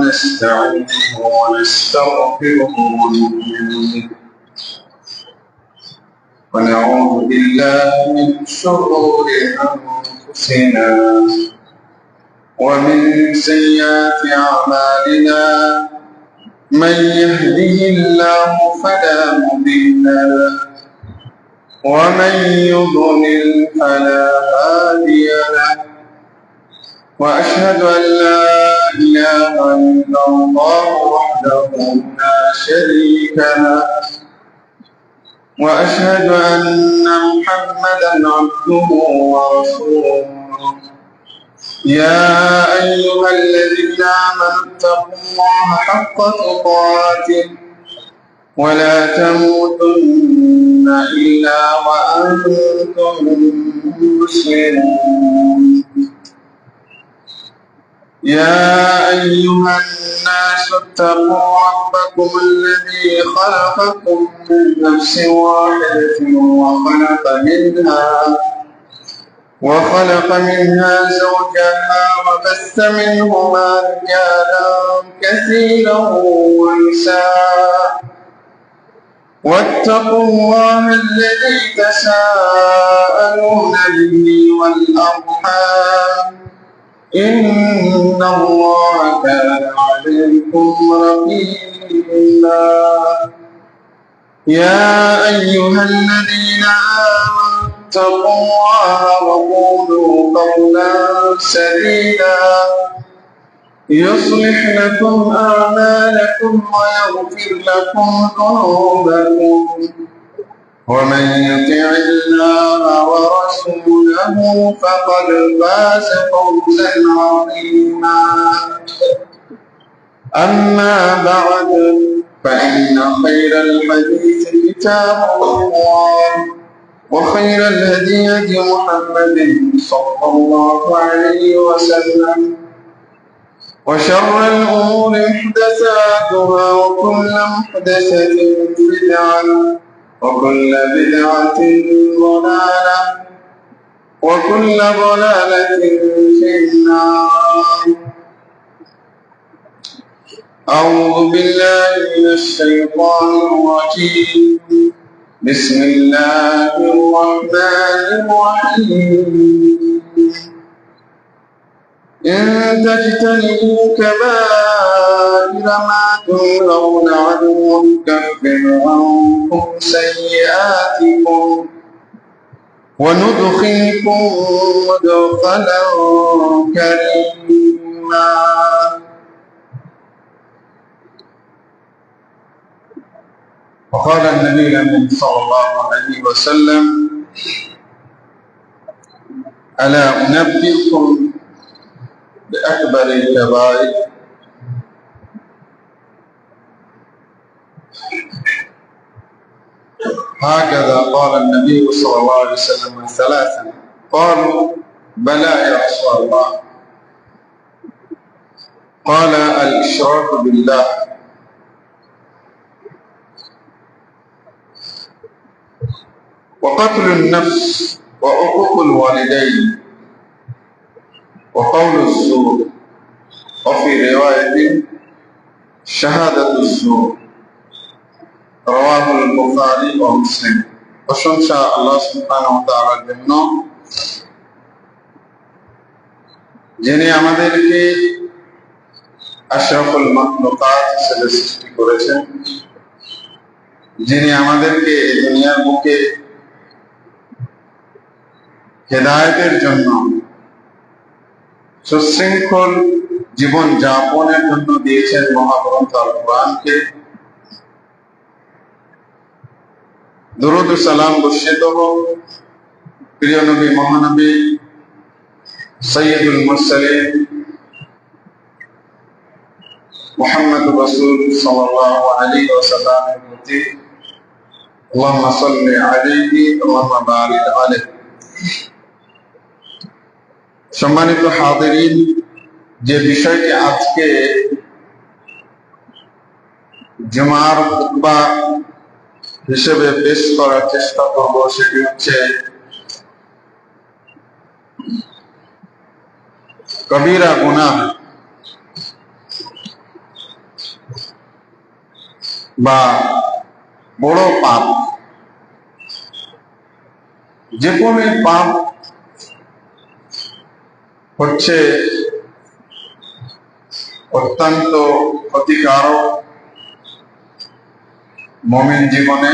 ونستعينه ونستغفره ونعوذ بالله من شرور أنفسنا ومن سيئات أعمالنا من يهده الله فلا مضل له ومن يضلل فلا هادي له وأشهد أن لا إله إلا الله وحده لا شريك له وأشهد أن محمدا عبده ورسوله يا أيها الذين آمنوا اتقوا الله حق تقاته ولا تموتن إلا وأنتم مسلمون يا أيها الناس اتقوا ربكم الذي خلقكم من نفس واحدة وخلق منها زوجها وبث منهما رجالا كثيرا ونساء واتقوا الله الذي تساءلون به والأرحام إن الله كان عليكم رقيبا يا أيها الذين آمنوا اتقوا الله وقولوا قولا سديدا يصلح لكم أعمالكم ويغفر لكم ذنوبكم ومن يطع الله ورسوله فقد فاز فوزا عظيما أما بعد فإن خير الحديث كتاب الله وخير الهدي هدي محمد صلى الله عليه وسلم وشر الأمور محدثاتها وكل محدثة بدعة وكل بدعة ضلالة وكل ضلالة في النار. أعوذ بالله من الشيطان الرجيم بسم الله الرحمن الرحيم إن تجتنبوا كبائر ما تنهون عنه نكفر عنكم سيئاتكم وندخلكم مدخلا كريما. وقال النبي صلى الله عليه وسلم ألا أنبئكم بأكبر الكبائر هكذا قال النبي صلى الله عليه وسلم ثلاثا قالوا بلى يا رسول الله قال الإشراك بالله وقتل النفس وعقوق الوالدين وقول الزور وفي رواية شهادة الزور رواه البخاري ومسلم. প্রশংসা আল্লাহ সুবহানাহু ওয়া তাআলার জন্য যিনি আমাদেরকে আশরাফুল মাখলুকাত হিসেবে সৃষ্টি করেছেন, যিনি আমাদেরকে দুনিয়ার বুকে হেদায়েতের জন্য সুশৃঙ্খল জীবন যাপনের জন্য দিয়েছেন মহাগ্রন্থ আল কোরআনকে। দরুদ ও সালাম বর্ষিত হোক প্রিয় নবী মহানবী সৈয়দুল মুরসালিন মুহাম্মদুর রাসূল সাল্লাল্লাহু আলাইহি ওয়াসাল্লামের প্রতি। আল্লাহুম্মা সাল্লি আলাইহি ওয়া বারিক আলাইহি। সম্মানিত হাজিরিন, যে বিষয়টি আজকে জুমার খুতবা হিসেবে পেশ করার চেষ্টা করব সেটি হচ্ছে কবিরা গুনাহ বা বড় পাপ, যে কোনো পাপ হচ্ছে অত্যন্ত ক্ষতিকারক মুমিন জীবনে।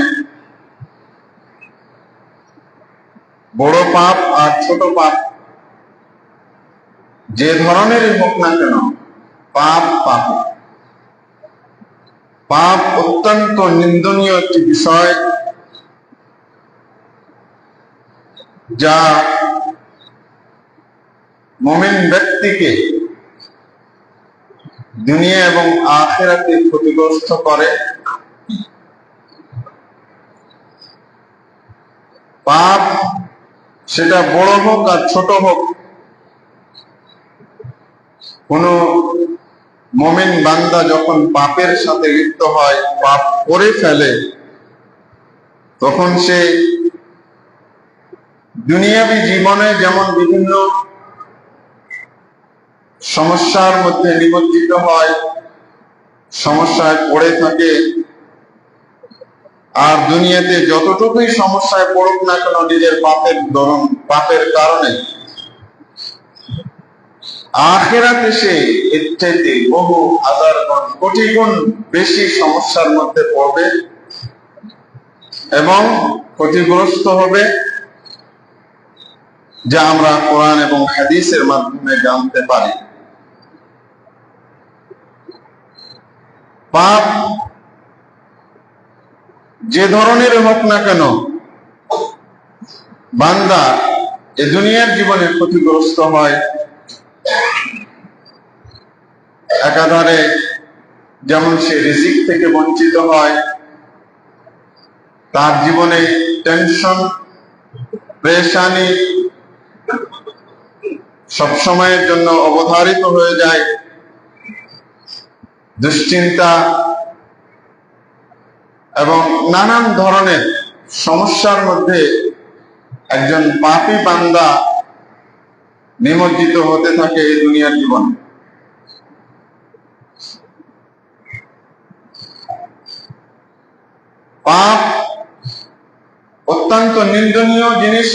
বড় পাপ আর ছোট পাপ যে ধরনেরই হোক না কেন, পাপ পাপ। পাপ অত্যন্ত নিন্দনীয় একটি বিষয়, যা মুমিন ব্যক্তিকে দুনিয়া এবং আখিরাতে ক্ষতিগ্রস্ত করে। পাপ সেটা বড় হোক আর ছোট হোক, কোন মুমিন বান্দা যখন পাপের সাথে লিপ্ত হয়, পাপ করে ফেলে, তখন সে দুনিয়াবী জীবনে যেমন বিভিন্ন সমস্যার মধ্যে নিমজ্জিত হয়, সমস্যায় পড়ে থাকে, আর দুনিয়াতে যতটুকুই সমস্যায় পড়ুক না কেন নিজের পাপের কারণে, আখিরাতে সে এর চাইতে বহু হাজার গুণ কোটি গুণ বেশি সমস্যার মধ্যে পড়বে এবং ক্ষতিগ্রস্ত হবে, যা আমরা কোরআন এবং হাদিসের মাধ্যমে জানতে পারি। পাপ যে ধরনের হোক না কেন, বান্দা এ দুনিয়ার জীবনে ক্ষতিগ্রস্ত হয়। একাধারে যেমন সে রিজিক থেকে বঞ্চিত হয়, তার জীবনে টেনশন, পেরেশানি সবসময়ের জন্য অবধারিত হয়ে যায়, দুশ্চিন্তা এবং নানান ধরনের সমস্যার মধ্যে একজন পাপী বান্দা নিমজ্জিত হতে থাকে এই দুনিয়ার জীবনে। পাপ অত্যন্ত নিন্দনীয় জিনিস।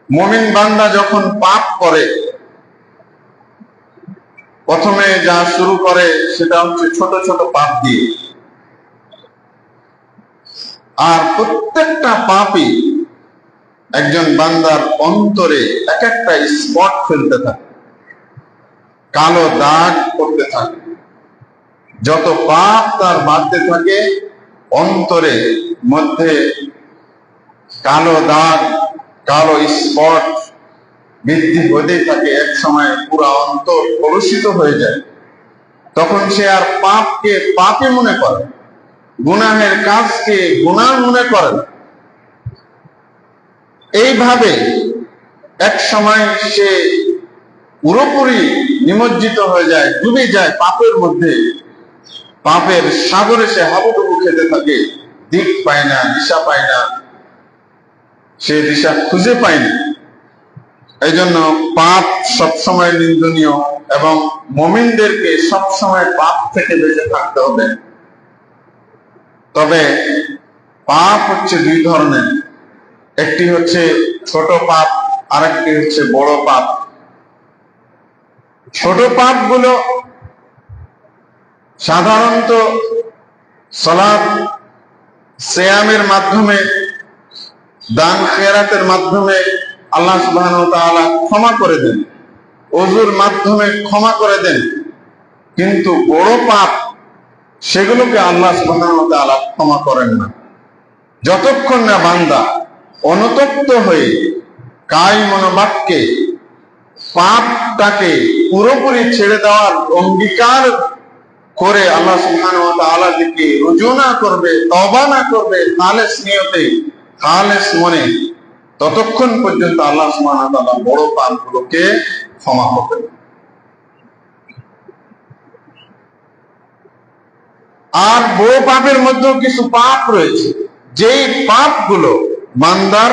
মুমিন বান্দা যখন পাপ করে, প্রথমে যা শুরু করে সেটা হচ্ছে ছোট ছোট পাপ দিয়ে, আর প্রত্যেকটা পাপই একজন বান্দার অন্তরে এক একটা স্পট ফেলতে থাকে, কালো দাগ করতে থাকে। যত পাপ তার বাড়তে থাকে, অন্তরে মধ্যে কালো দাগ, কালো স্পট বৃদ্ধি হতে থাকে। এক সময় পুরা অন্তর কলুষিত হয়ে যায়। তখন সে আর পাপকে পাপই মনে করে, গুনাহের কাজকে গুনাহ মনে করে না। এইভাবে এক সময় সে পুরোপুরি নিমজ্জিত হয়ে যায়, ডুবে যায় পাপের মধ্যে। পাপের সাগরে সে হাবুডুবু খেতে থাকে, দিক পায় না, দিশা পায় না, সে দিশা খুঁজে পায় না। এই জন্য পাপ সবসময় নিন্দনীয় এবং মুমিনদেরকে সবসময় পাপ থেকে বেঁচে থাকতে হবে। তবে পাপ হচ্ছে দুই ধরনের, একটি হচ্ছে ছোট পাপ, আরেকটি হচ্ছে বড় পাপ। ছোট পাপগুলো সাধারণত সালাত, সিয়ামের মাধ্যমে, দান খেরাতের মাধ্যমে আল্লাহ সুবহানাহু ওয়া তাআলা ক্ষমা করে দেন, ওযুর মাধ্যমে ক্ষমা করে দেন। কিন্তু বড় পাপ সেগুলোকে আল্লাহ সুবহানাহু ওয়া তাআলা ক্ষমা করেন না। যতক্ষণ না বান্দা অনুতপ্ত হয়ে কায় মনোবাক্যে পাপটাকে পুরোপুরি ছেড়ে দেওয়ার অঙ্গীকার করে আল্লাহ সুবহানাহু ওয়া তাআলার দিকে রুজু না করবে, তওবা না করবে খালেস নিয়তে, খালেস মনে, ততক্ষণ পর্যন্ত আল্লাহ সুবহানাহু ওয়া তাআলা বড় পাপগুলোকে ক্ষমা করবেন। আর বড় পাপের মধ্যেও কিছু পাপ রয়েছে, যেই পাপগুলো বান্দার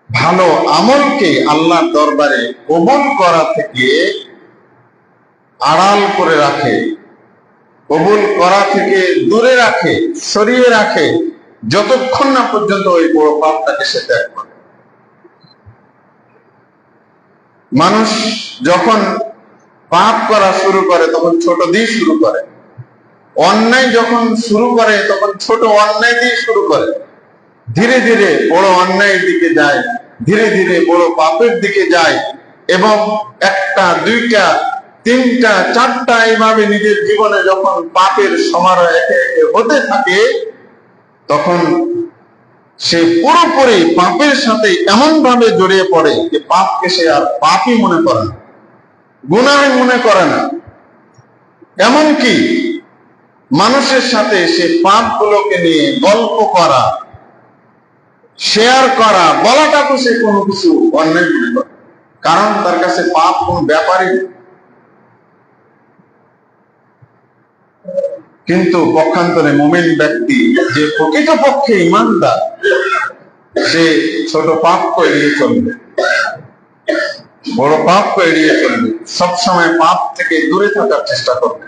ভালো আমলকে আল্লাহর দরবারে কবুল করা থেকে আড়াল করে রাখে, কবুল করা থেকে দূরে রাখে, সরিয়ে রাখে, যতক্ষণ না পর্যন্ত ওই বড় পাপটাকে সে ত্যাগ করে। মানুষ যখন পাপ করা শুরু করে তখন ছোট দিয়ে শুরু করে, অন্যায় যখন শুরু করে তখন ছোট অন্যায় দিয়ে শুরু করে, ধীরে ধীরে বড় অন্যায়ের দিকে যায়, ধীরে ধীরে বড় পাপের দিকে যায়, এবং একটা, দুইটা, তিনটা, চারটা এইভাবে নিজের জীবনে যখন পাপের সমারোহ একে একে হতে থাকে, তখন সে পুরোপুরি পাপের সাথে এমন ভাবে জড়িয়ে পড়ে যে পাপকে সে আর পাপই মনে করে না, গুনাহ মনে করে না। এমনকি মানুষের সাথে সে পাপগুলোকে নিয়ে গল্প করা, শেয়ার করা, বলাটাকে সে কোনো কিছু অন্যায় মনে করে, কারণ তার কাছে পাপ কোনো ব্যাপারই। কিন্তু পক্ষান্তরে মুমিন ব্যক্তি যে প্রকৃতপক্ষে ঈমানদার, সে ছোট পাপকে এড়িয়ে চলবে, বড় পাপকে এড়িয়ে চলবে, সবসময় পাপ থেকে দূরে থাকার চেষ্টা করবে।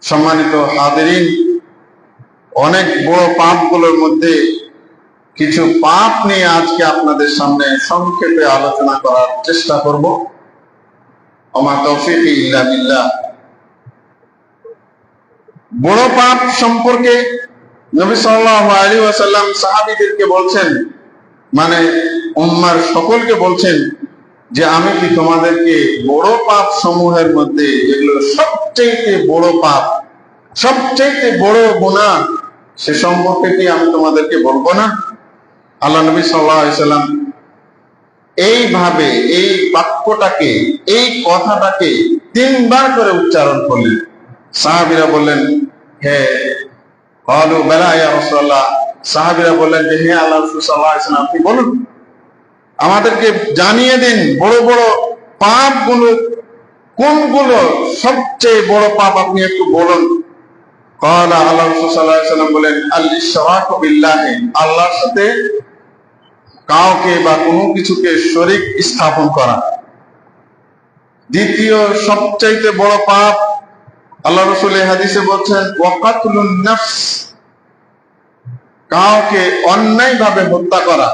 সম্মানিত হাজিরিন, অনেক বড় পাপগুলোর মধ্যে কিছু পাপ নিয়ে আজকে আপনাদের সামনে সংক্ষেপে আলোচনা করার চেষ্টা করব। ওমা তৌফিক ইল্লা বিল্লাহ। বড় পাপ সম্পর্কে নবী সাল্লাল্লাহু আলাইহি ওয়াসাল্লাম সাহাবীদেরকে বলছেন, মানে উম্মার সকলকে বলছেন যে আমি কি তোমাদেরকে বড় পাপ সমূহের মধ্যে যেগুলো সবচেয়ে বড় পাপ, সবচেয়ে বড় গুনাহ, সে সম্পর্কে কি আমি তোমাদেরকে বলবো না? আল্লাহ নবী সাল্লাল্লাহু আলাইহি ওয়াসাল্লাম এইভাবে এই বাক্যটাকে, এই কথাটাকে তিনবার করে উচ্চারণ করলেন। সাহাবীরা বললেন, হে ক্বালু বালা ইয়া রাসূলুল্লাহ, সাহাবীরা বললেন যে হে আল্লাহর রাসূল সাল্লাল্লাহু আলাইহি ওয়াসাল্লাম, আপনি বলুন, আমাদেরকে জানিয়ে দিন বড় বড় পাপগুলো কোনগুলো, সবচেয়ে বড় পাপ আপনি একটু বলুন। ক্বালা, আল্লাহ রাসূল সাল্লাল্লাহু আলাইহি ওয়াসাল্লাম বলেন, আল ইশরাকু বিল্লাহি, আল্লাহর সাথে কাউকে বা কোনো কিছুকে শরীক স্থাপন করা। দ্বিতীয় সবচাইতে বড় পাপ, আল্লাহ রাসূল এই হাদিসে বলছেন, ওয়া কাতলুন নাফস, কাউকে অন্যায়ভাবে হত্যা করা।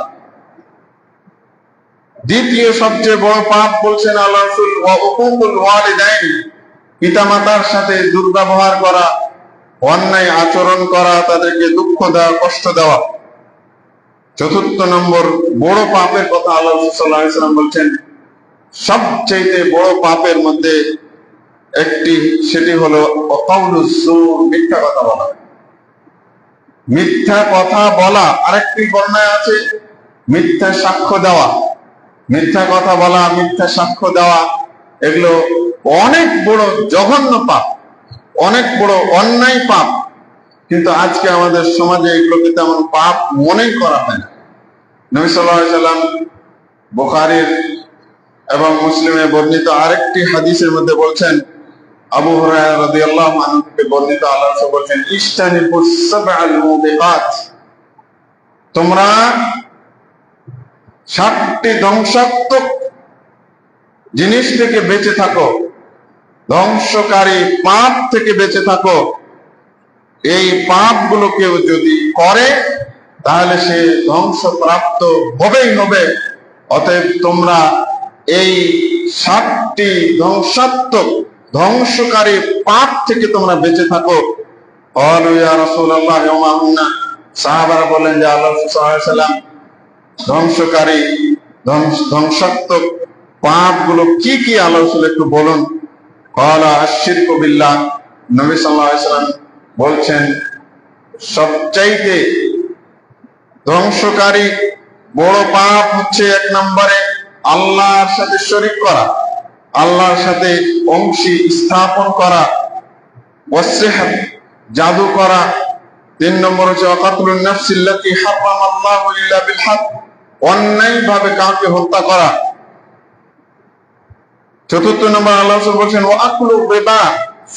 দ্বিতীয় সবচেয়ে বড় পাপ বলছেন আল্লাহ রাসূল, ওয়া উকুকুল ওয়ালিদাইন, পিতামাতার সাথে দুর্ব্যবহার করা, অন্যায় আচরণ করা, তাদেরকে দুঃখ দেওয়া, কষ্ট দেওয়া। চতুর্থ নম্বর বড় পাপের কথা আল্লাহ রাসূল সাল্লাল্লাহু আলাইহি ওয়াসাল্লাম বলছেন, সবচেয়ে বড় পাপের মধ্যে একটি, সেটি হলো কাউলুজ জুর, মিথ্যা কথা বলা। মিথ্যা কথা বলা। আরেকটি বর্ণনায় আছে মিথ্যা সাক্ষ্য দেওয়া। মিথ্যা কথা বলা, মিথ্যা সাক্ষ্য দেওয়া, এগুলো অনেক বড় জঘন্য পাপ, অনেক বড় অন্যায় পাপ। কিন্তু আজকে আমাদের সমাজে এগুলোকে তেমন পাপ মনে করা হয় না। নবী সাল্লাল্লাহু আলাইহি ওয়াসাল্লাম বুখারীর এবং মুসলিমে বর্ণিত আরেকটি হাদিসের মধ্যে বলছেন, আবু হুরায়রা রাদিয়াল্লাহু আনহু থেকে বর্ণিত, আল্লাহ রাসূল বলেন, ইশতানিবুস সাবআল মুবিকাত, তোমরা 7টি ধ্বংসাত্মক জিনিস থেকে বেঁচে থাকো, ধ্বংসকারী পাপ থেকে বেঁচে থাকো। এই পাপগুলো কেউ যদি করে তাহলে সে ধ্বংসপ্রাপ্ত হবেই হবে। অতএব তোমরা এই 7টি ধ্বংসাত্মক, ধ্বংসকারী পাপ থেকে তোমরা বেঁচে থাকো। ক্বালু ইয়া রাসূলুল্লাহ ওয়া মা হুন্না, সাহাবারা বলেন যে আল্লাহ সাল্লাল্লাহু আলাইহি ওয়াসাল্লাম, ধ্বংসকারী, ধ্বংসাত্মক পাপগুলো কি কি আল্লাহ রাসূল একটু বলুন। ক্বালা আশ-শিরকু বিল্লাহ, নবী সাল্লাল্লাহু আলাইহি ওয়াসাল্লাম বলছেন সবচাইতে ধ্বংসকারী বড় পাপ হচ্ছে 1 নম্বরে আল্লাহর সাথে শরীক করা, আল্লাহর সাথে অংশী স্থাপন করা, ওয়াসিহর, জাদু করা। 3 নম্বর হচ্ছে কাতলুন নাফসিল্লাতী হারামাল্লাহু ইল্লা বিল হক, অন্যায়ভাবে কাউকে হত্যা করা। 4th নম্বর আল্লাহ রাসূল বলেন ওয়া আকলু রিবা,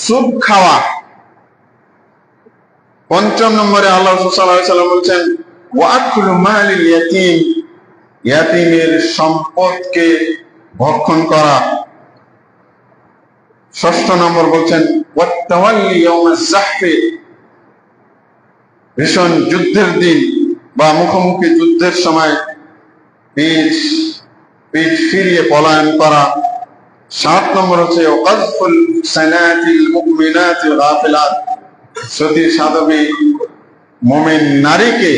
সুদ খাওয়া। 5ম নম্বরে আল্লাহ রাসূল সাল্লাল্লাহু আলাইহি ওয়াসাল্লাম বলেন ওয়া আকলু মালিল ইয়াতীম, ইয়াতীমের সম্পদকে ভক্ষণ করা। 6ষ্ঠ নম্বর বলছেন ওয়াত-তাওয়াল্লি ইয়াওমাজ যাহফি, ভীষণ যুদ্ধের দিন বা মুখোমুখি যুদ্ধের সময় পিঠ ফিরিয়ে পলায়ন করা। 7 নম্বর হচ্ছে ওয়াজফুল সানাতিল মুমিনাতিল গাফিলাত, সতী সাধবী মুমিন নারীকে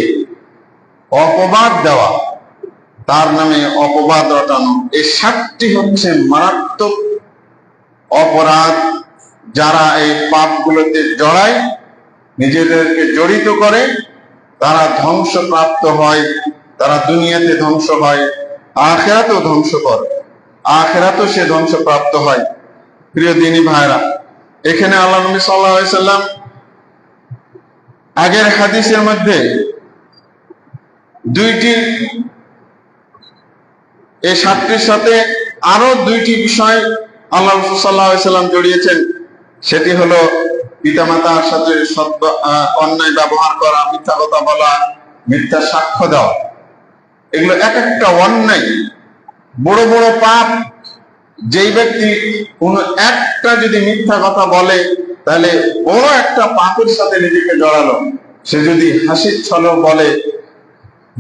অপবাদ দেওয়া, তার নামে অপবাদ রটানো। এই 7টি হচ্ছে মারাত্মক অপরাধ। যারা এই পাপগুলোতে জড়ায়, নিজেদেরকে জড়িত করে, তারা ধ্বংসপ্রাপ্ত হয়। তারা দুনিয়াতে ধ্বংস হয়, আখিরাতেও ধ্বংস করে, আখিরাতেও সে ধ্বংসপ্রাপ্ত হয়। প্রিয় দিনী ভাইরা, এখানে আল্লাহ নবী সাল্লাল্লাহু আলাইহি সাল্লাম আগের হাদিসের মধ্যে এই 7টির সাথে আরো 2টি বিষয় আল্লাহ রাসূল সাল্লাল্লাহু আলাইহি সাল্লাম জড়িয়েছেন। সেটি হলো পিতামাতার সাথে অন্যায় ব্যবহার করা, মিথ্যা কথা বলা, মিথ্যা সাক্ষ্য দেওয়া। এগুলো এক একটা অন্যায়, বড় বড় পাপ। যেই ব্যক্তি কোনো একটা যদি মিথ্যা কথা বলে, তাহলে বড় একটা পাপের সাথে নিজেকে জড়ালো। সে যদি হাসির ছলে বলে,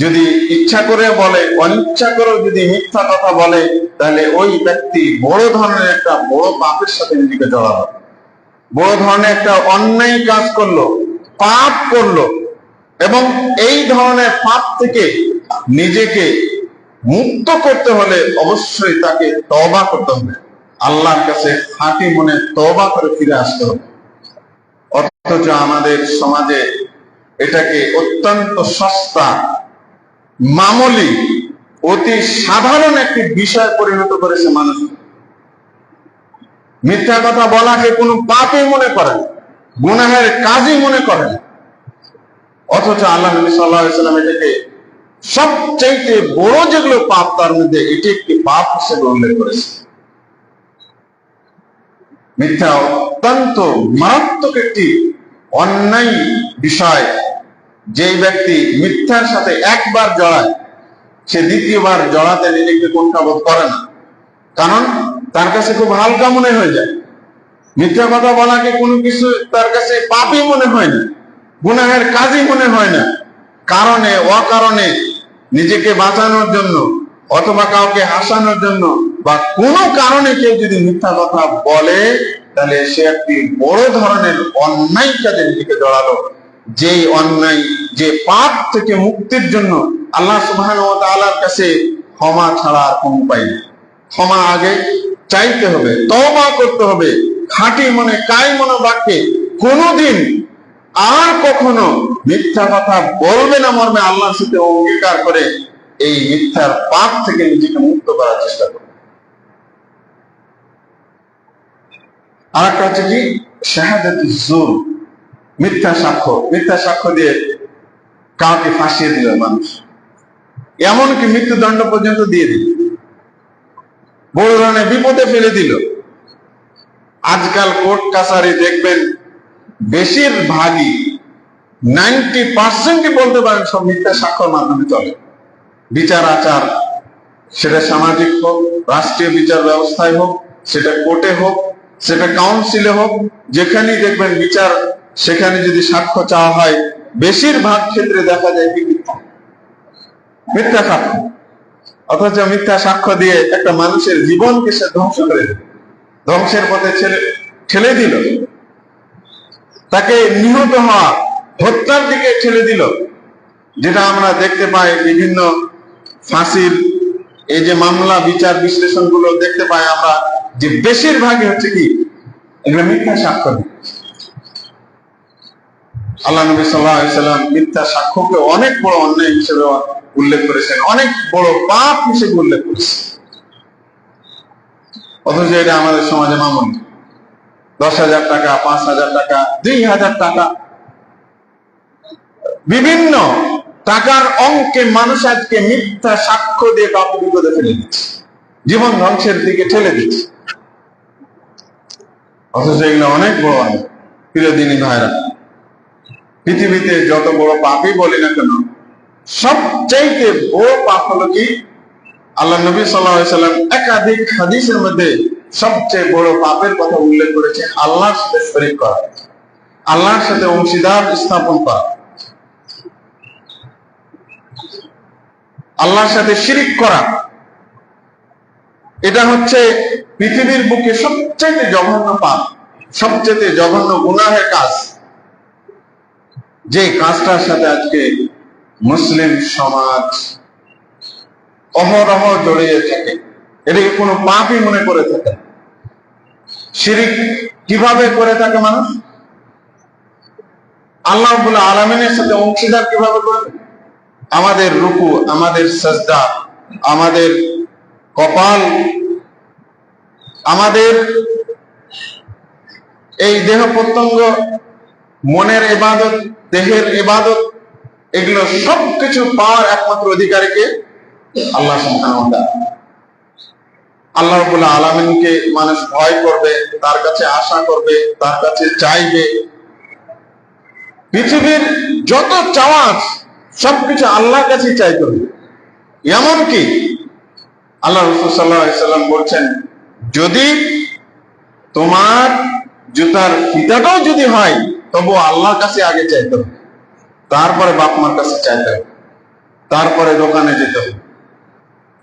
যদি ইচ্ছা করে বলে, অনিচ্ছা করেও যদি মিথ্যা কথা বলে, তাহলে ওই ব্যক্তি বড় ধরনের একটা বড় পাপের সাথে নিজেকে জড়ালো, বড় ধরনের একটা অন্যায় কাজ করলো, পাপ করলো। এবং এই ধরনের পাপ থেকে নিজেকে মুক্ত করতে হলে অবশ্যই তাকে তওবা করতে হবে, আল্লাহর কাছে খাঁটি মনে তওবা করে ফিরে আসতে হবে। অথচ আমাদের সমাজে এটাকে অত্যন্ত সস্তা, মামুলি, অতি সাধারণ একটি বিষয় পরিণত করেছে মানুষ। মিথ্যা কথা বলাকে কোনো পাপই মনে করে না, গুনাহের কাজই মনে করে না। অথচ আল্লাহ নবী সাল্লাল্লাহু আলাইহি সাল্লাম এটাকে সবচাইতে বড় যেগুলো পাপ, তার মধ্যে এটি একটি পাপ হিসেবে উল্লেখ করেছে। মিথ্যা অত্যন্ত মারাত্মক একটি অন্যায় বিষয়। যেই ব্যক্তি মিথ্যার সাথে একবার জড়ায়, সে দ্বিতীয়বার জড়াতে নিজেকে কুণ্ঠাবোধ করে না, কারণ তার কাছে খুব হালকা মনে হয়ে যায়। মিথ্যা কথা বলাকে কোনো কিছু তার কাছে পাপই মনে হয় না, গুনাহের কাজই মনে হয় না। কারণে অকারণে নিজেকে বাঁচানোর জন্য অথবা কাউকে হাসানোর জন্য বা কোনো কারণে কেউ যদি মিথ্যা কথা বলে, তাহলে সে একটি বড় ধরনের অন্যায় কাজে নিজেকে জড়ালো। যেই অন্যায়, যে পাপ থেকে মুক্তির জন্য আল্লাহ সুবহানাহু ওয়া তাআলার কাছে ক্ষমা ছাড়া আর কোনো উপায় নেই। ক্ষমা আগে চাইতে হবে, তওবা করতে হবে, খাঁটি মনে কায় মনোবাক্যে কোনোদিন আর কখনো মিথ্যা কথা বলবে না মর্মে আল্লাহর সাথে অঙ্গীকার করে এই মিথ্যার পাপ থেকে নিজেকে মুক্ত করার চেষ্টা করবে। আর একটা হচ্ছে কি, শাহাদাতুজ জুর, মিথ্যা সাক্ষ্য। মিথ্যা সাক্ষ্য দিয়ে কাউকে ফাঁসিয়ে দিল মানুষ, এমনকি মৃত্যুদণ্ড পর্যন্ত দিয়ে দিল, বড় ধরনের বিপদে ফেলে দিল। আজকাল কোর্ট কাছারি দেখবেন বেশিরভাগই 90% বলতে পারেন সব মিথ্যা সাক্ষ্যের মাধ্যমে চলে। বিচার আচার, সেটা সামাজিক হোক, রাষ্ট্রীয় বিচার ব্যবস্থায় হোক, সেটা কোর্টে হোক, সেটা কাউন্সিলে হোক, যেখানেই দেখবেন বিচার, সেখানে যদি সাক্ষ্য চাওয়া হয়, বেশিরভাগ ক্ষেত্রে দেখা যায় কি মিথ্যা সাক্ষ্য। অথচ মিথ্যা সাক্ষ্য দিয়ে একটা মানুষের জীবনকে সে ধ্বংস করে দিল, ধ্বংসের পথে ঠেলে দিল, তাকে নিহত হওয়া, হত্যার দিকে ঠেলে দিল। যেটা আমরা দেখতে পাই বিভিন্ন ফাঁসির এই যে মামলা বিচার বিশ্লেষণ গুলো দেখতে পাই আমরা, যে বেশিরভাগই হচ্ছে কি এগুলো মিথ্যা সাক্ষ্য। আল্লাহ নবী সাল্লাল্লাহু আলাইহি সাল্লাম মিথ্যা সাক্ষ্যকে অনেক বড় অন্যায় হিসেবে উল্লেখ করেছেন, অনেক বড় পাপ হিসেবে উল্লেখ করেছেন। অথচ এটা আমাদের সমাজে মামুলি। 10,000 টাকা, 5,000 টাকা, 2,000 টাকা, বিভিন্ন টাকার অঙ্কে মানুষ আজকে মিথ্যা সাক্ষ্য দিয়ে কাউকে বিপদে ফেলে দিচ্ছে, জীবন ধ্বংসের দিকে ঠেলে দিচ্ছে। অথচ এগুলো অনেক বড় অন্যায়। প্রিয় দিনী ভাইরা, পৃথিবীতে যত বড় পাপই বলি না কেন, সবচাইতে বড় পাপ হলো কি, আল্লাহ নবী সাল্লাল্লাহু আলাইহি সাল্লাম একাধিক হাদিসের মধ্যে সবচেয়ে বড় পাপের কথা উল্লেখ করেছে আল্লাহর সাথে শরীক করা, আল্লাহর সাথে অংশীদার স্থাপন করা, আল্লাহর সাথে শিরিক করা। এটা হচ্ছে পৃথিবীর বুকে সবচেয়ে জঘন্য পাপ, সবচেয়ে জঘন্য গুনাহের কাজ, যে কাজটার সাথে আজকে মুসলিম সমাজ অহরহ জড়িয়ে থাকে। এটাকে কোনো পাপই মনে করে থাকে। শিরিক কিভাবে করে থাকে মানুষ? আল্লাহ রাব্বুল আলামিনের সাথে অংশীদার কিভাবে করে? আমাদের রুকু, আমাদের সাজদা, আমাদের কপাল, আমাদের এই দেহ প্রত্যঙ্গ, মনের ইবাদত, দেহের ইবাদত, এগুলো সবকিছু পাওয়ার একমাত্র অধিকারীকে আল্লাহ সুবহানাহু ওয়া তাআলা। আল্লাহ রাব্বুল আলামিনকে মানুষ ভয় করবে, তার কাছে আশা করবে, তার কাছে চাইবে। পৃথিবীর যত চাওয়া সবকিছু আল্লাহর কাছে চাইতে হবে। এমনকি আল্লাহ রাসূল সাল্লাল্লাহু আলাইহি সাল্লাম বলছেন, যদি তোমার জুতার ফিতাটাও যদি হয় তবু আল্লাহর কাছে আগে চাইতে হবে, তারপরে বাপ মার কাছে চাইতে হবে, তারপরে দোকানে যেতে হবে।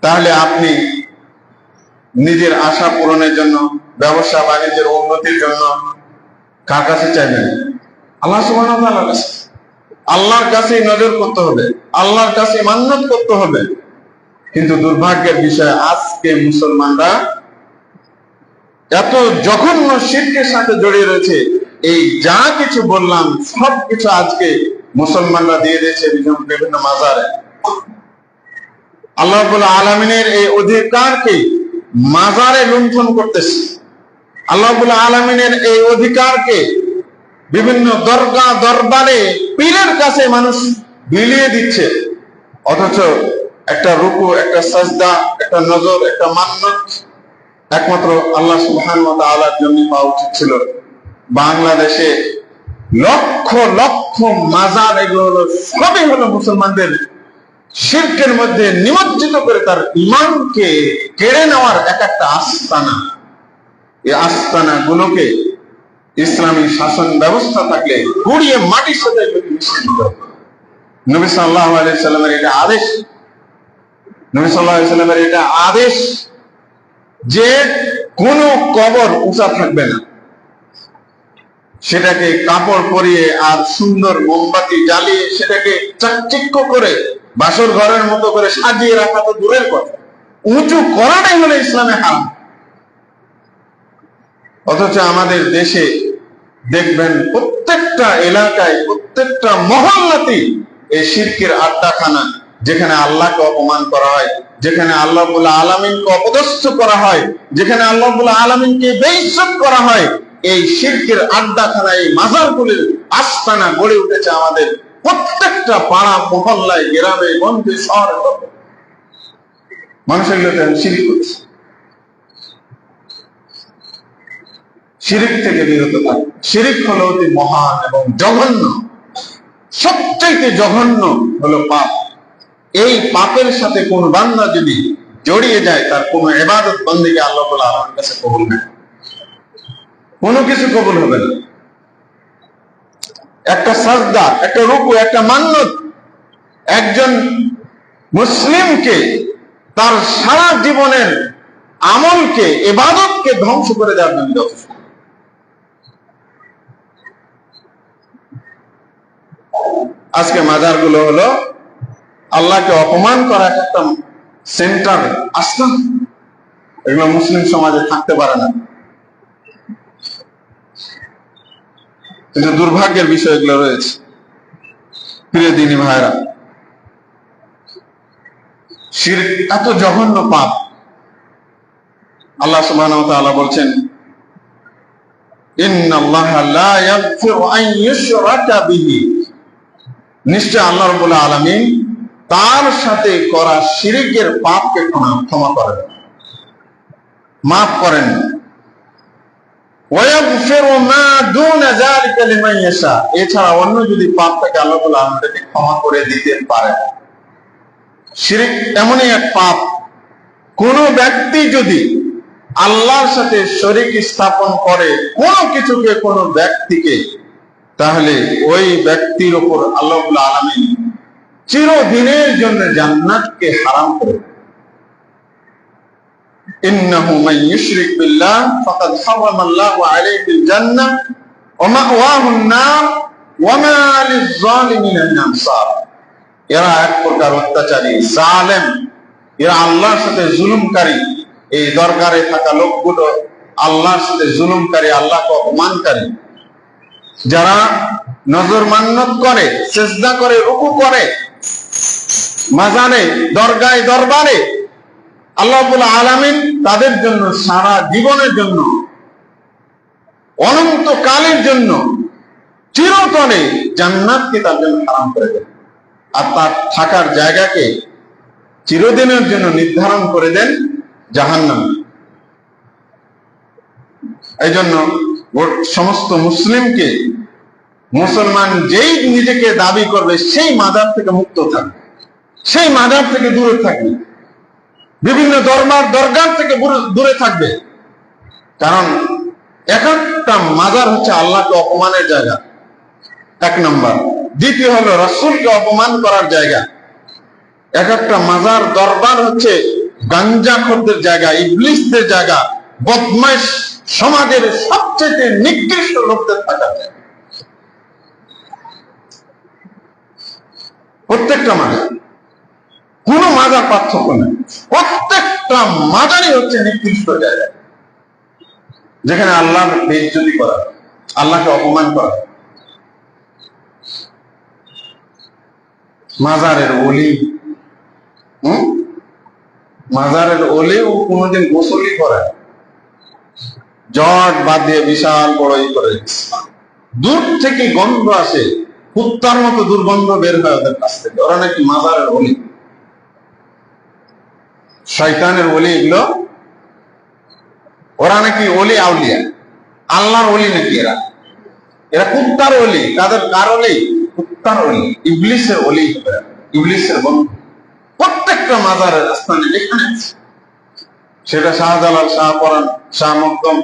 তাহলে আপনি নিজের আশা পূরণের জন্য, ব্যবসা বাণিজ্যের উন্নতির জন্য কার কাছে চাইবেন? আল্লাহ সুবহানাহু ওয়া তাআলার কাছে। আল্লাহর কাছে নজর করতে হবে, আল্লাহর কাছে মান্নত করতে হবে। কিন্তু দুর্ভাগ্যের বিষয়, আজকে মুসলমানরা এত জঘন্য শিরকের সাথে জড়িয়ে রয়েছে। এই যা কিছু বললাম সবকিছু আজকে মুসলমানরা দিয়ে দিয়েছে বিভিন্ন মাজারে। আল্লাহ রাব্বুল আলামিনের এই অধিকারকে মাজারে লুণ্ঠন করতেছে। আল্লাহ রাব্বুল আলামিনের এই অধিকারকে বিভিন্ন দরগা দরবারে পীরের কাছে মানুষ বিলিয়ে দিচ্ছে। অথচ একটা রুকু, একটা সাজদা, একটা নজর, একটা মান্নত একমাত্র আল্লাহ সুবহানাহু ওয়া তাআলার জন্য পাওয়া উচিত ছিল। বাংলাদেশে লক্ষ লক্ষ মাজার, এগুলো হলো সবই হলো মুসলমানদের শিরকের মধ্যে নিমজ্জিত করে তার ঈমানকে কেড়ে নেওয়ার এক একটা আস্তানা। এই আস্তানা গুলোকে ইসলামী শাসন ব্যবস্থা থাকলে গুড়িয়ে মাটির সাথে মিশিয়ে দিতে হবে। নবী সাল্লাল্লাহু আলাইহি সাল্লামের এটা আদেশ, নবী সাল্লাল্লাহু আলাইহি সাল্লামের এটা আদেশ যে কোন কবর উঁচা থাকবে না, সেটাকে কাপড় পরিয়ে আর সুন্দর মোমবাতি জ্বালিয়ে সেটাকে চাকচিক্য করে বাসর ঘরের মতো করে সাজিয়ে রাখা তো দূরের কথা, উঁচু করাটাই হলো ইসলামে হারাম। অথচ আমাদের দেশে দেখবেন প্রত্যেকটা এলাকায়, প্রত্যেকটা মহল্লাতেই এই শিরকের আড্ডাখানা, যেখানে আল্লাহকে অপমান করা হয়, যেখানে আল্লাহ রাব্বুল আলামিনকে অপদস্থ করা হয়, যেখানে আল্লাহ রাব্বুল আলামিনকে বেইজ্জত করা হয়। এই শিরকের আড্ডাখানা, এই মাজারগুলির আস্তানা গড়ে উঠেছে আমাদের প্রত্যেকটা পাড়া মহল্লায়, গ্রামে গঞ্জে, শহরে। মানুষ এগুলোতে শিরক করছে। শিরিক থেকে বিরত থাকে। শিরিক হলো অতি মহান এবং জঘন্য, সবচাইতে জঘন্য হলো পাপ। এই পাপের সাথে কোন বান্দা যদি জড়িয়ে যায়, তার কোন ইবাদত বন্দেগী আল্লাহ তাআলা আমার কাছে কবুল না, কোনো কিছু কবুল হবে না। একটা সাজদা, একটা রুকু, একটা মান্নত একজন মুসলিমকে তার সারা জীবনের আমলকে, ইবাদতকে ধ্বংস করে দেওয়ার জন্য। আজকে মাজারগুলো হলো আল্লাহকে অপমান করা একটা সেন্টার, আশ্রম। এগুলো মুসলিম সমাজে থাকতে পারে না। কিন্তু দুর্ভাগ্যের বিষয় এগুলো রয়েছে। প্রিয় দিনী ভাইরা, শিরক এত জঘন্য পাপ। আল্লাহ সুবহানাহু ওয়া তাআলা বলছেন, ইন্নাল্লাহা লা ইয়াগফিরু আন ইউশরাকা বিহি, নিশ্চয় আল্লাহ রাব্বুল আলামিন তার সাথে করা শিরকের পাপকে ক্ষমা করেন, মাফ করেন। ওয়া ইয়াগফিরু মা দুনা যালিকা লিমান ইয়াশা, এছাড়া অন্য যদি পাপ থাকে আল্লাহ রাব্বুল আলামিন তাকে ক্ষমা করে দিতে পারেন। শিরক এমনই এক পাপ, কোন ব্যক্তি যদি আল্লাহর সাথে শরীক স্থাপন করে কোনো কিছুকে, কোনো ব্যক্তিকে, তাহলে ওই ব্যক্তির উপর আল্লাহ রাব্বুল আলামিন চিরদিনের জন্য জান্নাতকে হারাম করে দেন। ইন্নাহু মান ইউশরিক বিল্লাহ ফাকাদ হারামা আল্লাহু আলাইহিল জান্নাহ ওয়া মাওয়াহুন নার ওয়া মা লিয-যালিমিনা মিন আনসার। এরা এক প্রকার অত্যাচারী, জালেম, এরা আল্লাহর সাথে জুলুমকারী। এই দরকারে থাকা লোকগুলো আল্লাহর সাথে জুলুমকারী, আল্লাহকে অপমানকারী। যারা নজর মান্নত করে, সিজদা করে, রুকু করে, মাজারে, দরগায়, দরবারে, আল্লাহ রাব্বুল আলামিন তাদের জন্য সারা জীবনের জন্য, অনন্তকালের জন্য, চিরতরে জান্নাতকে তার জন্য হারাম করে দেন, আর তার থাকার জায়গাকে চিরদিনের জন্য নির্ধারণ করে দেন জাহান্নাম। এই জন্য সমস্ত মুসলিমকে, মুসলমান যেই নিজেকে দাবি করবে সেই মাজার থেকে মুক্ত থাকবে, সেই মাজার থেকে দূরে থাকবে, বিভিন্ন দরবার দরগার থেকে দূরে থাকবে। কারণ এক একটা মাজার হচ্ছে আল্লাহকে অপমানের জায়গা, এক নম্বর। দ্বিতীয় হলো রাসূলকে অপমান করার জায়গা। এক একটা মাজার দরবার হচ্ছে গাঞ্জাখোরদের জায়গা, ইবলিসদের জায়গা, বদমাইশ সমাজের সবচেয়ে নিকৃষ্ট লোকদের থাকার জায়গা। প্রত্যেকটা মাজার, কোন মাজার পার্থক্য নেই, প্রত্যেকটা মাজারই হচ্ছে নিকৃষ্ট জায়গা, যেখানে আল্লাহর বেইজ্জতি করা, আল্লাহকে অপমান করা। মাজারের ওলি, মাজারের ওলিও কোনোদিন গোসলই করে, জট বাদ দিয়ে বিশাল বড়ই করে, দূর থেকে গন্ধ আসে, কুত্তার মতো দুর্গন্ধ বের হয় ওদের কাছ থেকে। ওরা নাকি মাজারের ওলি, শয়তানের ওলি এগুলো। ওরা নাকি ওলি আউলিয়া, আল্লাহর ওলি নাকি এরা। এরা কুত্তার ওলি। তাদের কার ওলি? কুত্তার ওলি, ইবলিসের ওলি, ইবলিসের বন্ধু। প্রত্যেকটা মাজারের স্থানে এখানে আছে, সেটা শাহজালাল, শাহপরান, শাহ মকদম,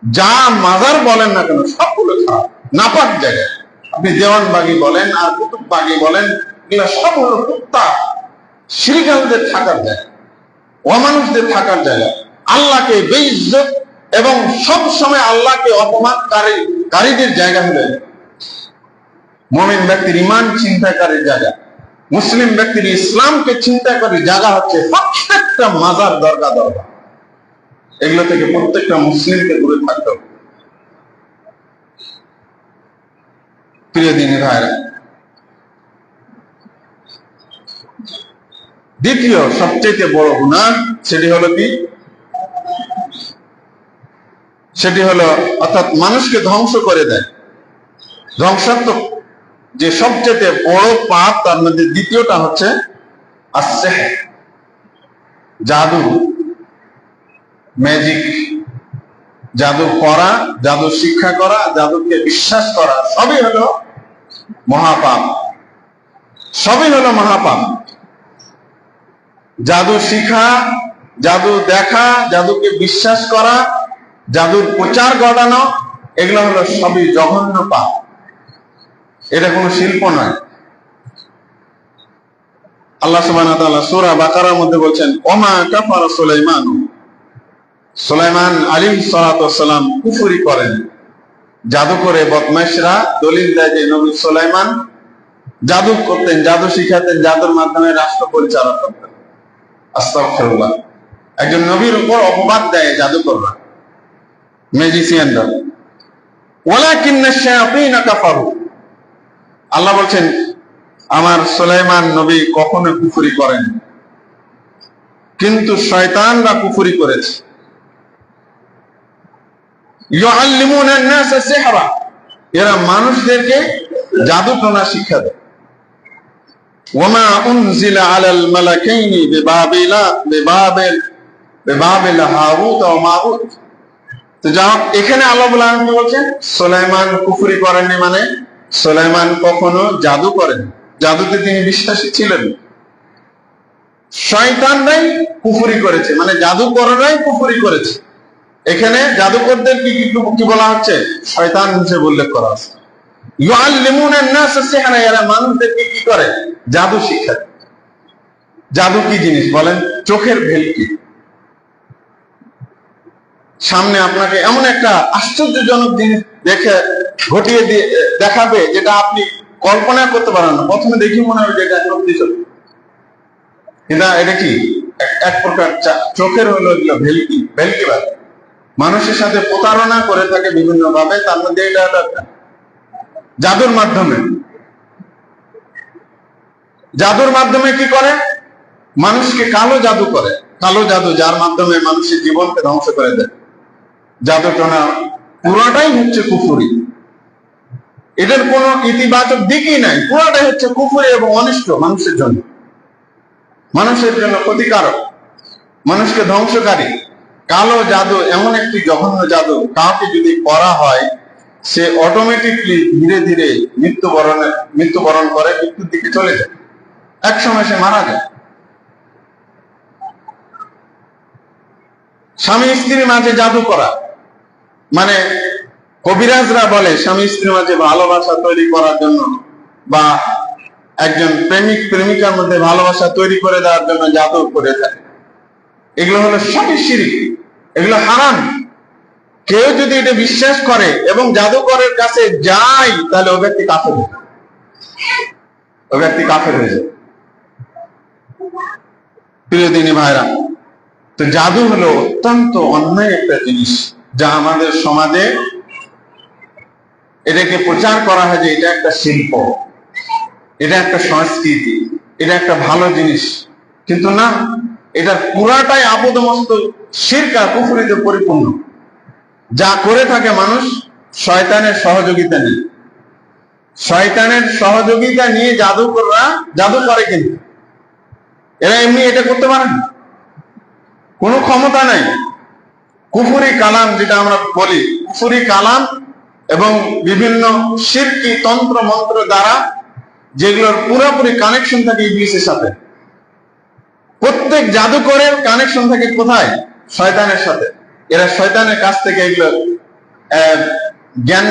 যা মাজার বলেন না কেন সবগুলো খারাপ, নাপাক জায়গায়। আপনি দেওয়ানবাগি বলেন আর কুতুববাগি বলেন, এগুলো সব হলো কুত্তা, শিরকালদের থাকার জায়গা, অমানুষদের থাকার জায়গা, আল্লাহকে বেইজ্জত এবং সব সময় আল্লাহকে অপমানকারীদের জায়গা হলো। মুমিন ব্যক্তির ঈমান চিন্তাকারীর জায়গা, মুসলিম ব্যক্তির ইসলামকে চিন্তাকারীর জায়গা হচ্ছে প্রত্যেকটা মাজার, দরগা, দরবার। এগুলো থেকে প্রত্যেকটা মুসলিমকে দূরে থাকতে হবে। প্রিয় দিনী ভাইরা, দ্বিতীয় সবচেয়ে বড় গুনাহ সেটি হলো কি? সেটি হলো অর্থাৎ মানুষকে ধ্বংস করে দেয়। ধ্বংসাত্মক যে সবচেয়ে বড় পাপ, তার মধ্যে দ্বিতীয়টা হচ্ছে আসসিহর, জাদু, ম্যাজিক, জাদু করা, জাদু শিক্ষা করা, জাদুকে বিশ্বাস করা, সবই হলো মহাপাপ, সবই হলো মহাপাপ। জাদু শিখা, জাদু দেখা, জাদুকে বিশ্বাস করা, জাদুর প্রচার ঘটানো, এগুলো হলো সবই জঘন্য পাপ। এটা কোনো শিল্প নয়। আল্লাহ সুবহানাহু ওয়া তাআলা সূরা বাকারার মধ্যে বলছেন, ওমা কাফারা সুলাইমান, সুলাইমান আলাইহিস সালাতু ওয়াস সালাম কুফরি করেন। জাদু করে বদমাইশরা দলিল দেয় যে নবী সুলাইমান জাদু করতেন, জাদু শিখাতেন, জাদুর মাধ্যমে রাষ্ট্র পরিচালনা করতেন। আস্তাগফিরুল্লাহ। একজন নবীর উপর অপবাদ দেয় জাদুকররা, ম্যাজিশিয়ানরা। ওয়ালাকিন্নাশ শায়াতিন কাফারু, আল্লাহ বলছেন আমার সুলাইমান নবী কখনো কুফরি করেন, কিন্তু শয়তানরা কুফরি করেছে। ইউআল্লিমুনা আন-নাস সিহরা, এরা মানুষদেরকে জাদু টোনা শিক্ষা দেয়। ওয়ামা উনজিলা আলাল মালাকাইনি বিবাবিল হারুত ওয়া মারুত। তো যাও, এখানে আল্লাহ বলছেন সুলাইমান কুফরি করেননি, মানে সুলাইমান কখনো জাদু করেন, জাদুতে তিনি বিশ্বাসী ছিলেন। শয়তানরাই কুফরি করেছে, মানে জাদুকররাই কুফরি করেছে। এখানে জাদুকরদের কি বলা হচ্ছে? শয়তান হিসেবে উল্লেখ করা আছে। ইউআল্লিমুনান নাস সিহরা, এরা মানুষদেরকে কি করে? জাদু শিক্ষা। জাদু কি জিনিস বলেন? চোখের ভেলকি। সামনে আপনাকে এমন একটা আশ্চর্যজনক জিনিস ঘটিয়ে দিয়ে দেখাবে, যেটা আপনি কল্পনা করতে পারেন না। প্রথমে দেখি মনে হবে যে এটা সত্যি সত্যি, কিন্তু এটা কি? এক প্রকার চোখের হলো এগুলো ভেলকিবাদ। মানুষের সাথে প্রতারণা করে থাকে বিভিন্ন ভাবে, তার মধ্যে এটা হলো একটা জাদুর মাধ্যমে। জাদুর মাধ্যমে কি করে? মানুষকে কালো জাদু করে। কালো জাদু, যার মাধ্যমে মানুষের জীবনকে ধ্বংস করে দেয়। জাদুটনা পুরোটাই হচ্ছে কুফরি। এদের কোনো ইতিবাচক দিকই নাই, পুরোটাই হচ্ছে কুফরি এবং অনিষ্ট মানুষের জন্য, মানুষের জন্য ক্ষতিকারক, মানুষকে ধ্বংসকারী। কালো জাদু এমন একটি জঘন্য জাদু, কাউকে যদি করা হয় সে অটোমেটিকলি ধীরে ধীরে মৃত্যুবরণ করে, মৃত্যুর দিকে চলে যায়, এক সময় সে মারা যায়। স্বামী স্ত্রীর মাঝে জাদু করা মানে, কবিরাজরা বলে স্বামী স্ত্রীর মাঝে ভালোবাসা তৈরি করার জন্য, বা একজন প্রেমিক প্রেমিকার মধ্যে ভালোবাসা তৈরি করে দেওয়ার জন্য জাদু করে থাকে। এগুলো হলো সবই শিরক, এগুলো হারাম। কেউ যদি এটা বিশ্বাস করে এবং জাদুকরের কাছে যায়, তাহলে ও ব্যক্তি কাফের হয়ে যায়। ও ব্যক্তি কাফের হয়ে যায়। প্রিয় দিনী ভাইরা, তো জাদু হলো অত্যন্ত অন্যায় একটা জিনিস, যা আমাদের সমাজে এটাকে প্রচার করা হয় যে এটা একটা শিল্প, এটা একটা সংস্কৃতি, এটা একটা ভালো জিনিস। কিন্তু না, এটা পুরাটাই আপাদমস্ত শিরক আর কুফরিতে পরিপূর্ণ। যা করে থাকে মানুষ শয়তানের সহযোগিতা নিয়ে। শয়তানের সহযোগিতা নিয়ে জাদুকররা জাদু করে, কিন্তু এরা এমনি এটা করতে পারে না, কোনো ক্ষমতা নাই। কুফরি কালাম, যেটা আমরা বলি কুফরি কালাম, এবং বিভিন্ন শিরকি তন্ত্র মন্ত্র দ্বারা, যেগুলোর পুরোপুরি কানেকশন থাকে ইবলিসের সাথে। প্রত্যেক জাদুকরের কানেকশন থাকে কোথায়? শয়তানের সাথে। এরা শয়তানের কাছ থেকে এগুলো জ্ঞান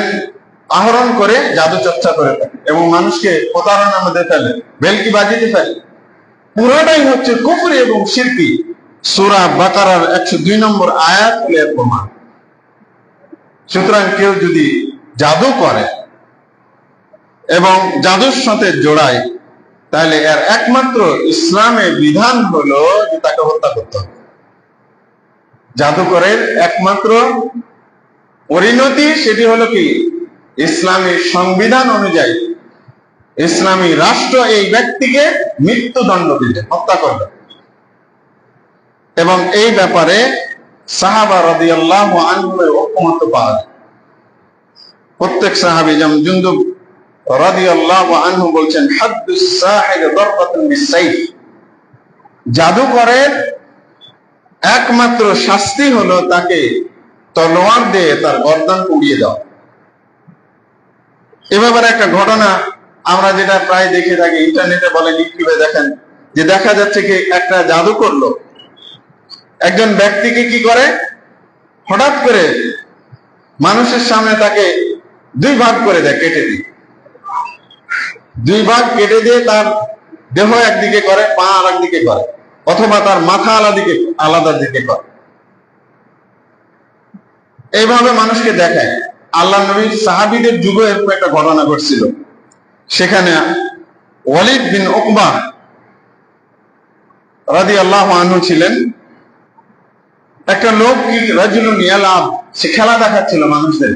আহরণ করে জাদু চর্চা করে থাকে এবং মানুষকে প্রতারণার মধ্যে ফেলে, ভেলকি বাজিতে ফেলে। পুরোটাই হচ্ছে কুফরি এবং শিরকি। সূরা বাকারার 102 নম্বর আয়াত এর প্রমাণ। সুতরাং কেউ যদি জাদু করে এবং জাদুর সাথে জোড়ায়, তাহলে এর একমাত্র ইসলামের বিধান হলো যে তাকে হত্যা করতে হবে। জাদুকরের একমাত্র পরিণতি সেটি হলো কি? ইসলামী সংবিধান অনুযায়ী ইসলামী রাষ্ট্র এই ব্যক্তিকে মৃত্যুদণ্ড দিবে, হত্যা করবে। এবং এই ব্যাপারে সাহাবা রাদিয়াল্লাহু আনহুর ঐকমত্য পাওয়া যায়। প্রত্যেক সাহাবী, যেমন জুনদুব রাদিয়াল্লাহু আনহু বলছেন, হাদ্দুস সাহির দারবাতুন বিসাইফ, জাদুকরের একমাত্র শাস্তি হলো তাকে তলোয়ার দিয়ে তার গর্দান উড়িয়ে দেওয়া। এ ব্যাপারে একটা ঘটনা আমরা যেটা প্রায় দেখে থাকি, ইন্টারনেটে বলেন, ইউটিউবে দেখেন, যে দেখা যাচ্ছে কি একটা জাদু করলো, একজন ব্যক্তিকে কি করে, হঠাৎ করে মানুষের সামনে তাকে দুই ভাগ করে দেয়, কেটে দিয়ে, দুই ভাগ কেটে দিয়ে তার দেহ একদিকে করে, পা আর একদিকে করে, অথবা তার মাথা আলাদা দিকে করে। এইভাবে মানুষকে দেখায়। আল্লাহ নবীর সাহাবীদের যুগে এরকম একটা ঘটনা ঘটছিল। সেখানে ওয়ালিদ বিন উকবা রাদিয়াল্লাহু আনহু ছিলেন। একটা লোক কি রাজুলুন ইয়ালাব, সে খেলা দেখাচ্ছিল মানুষদের।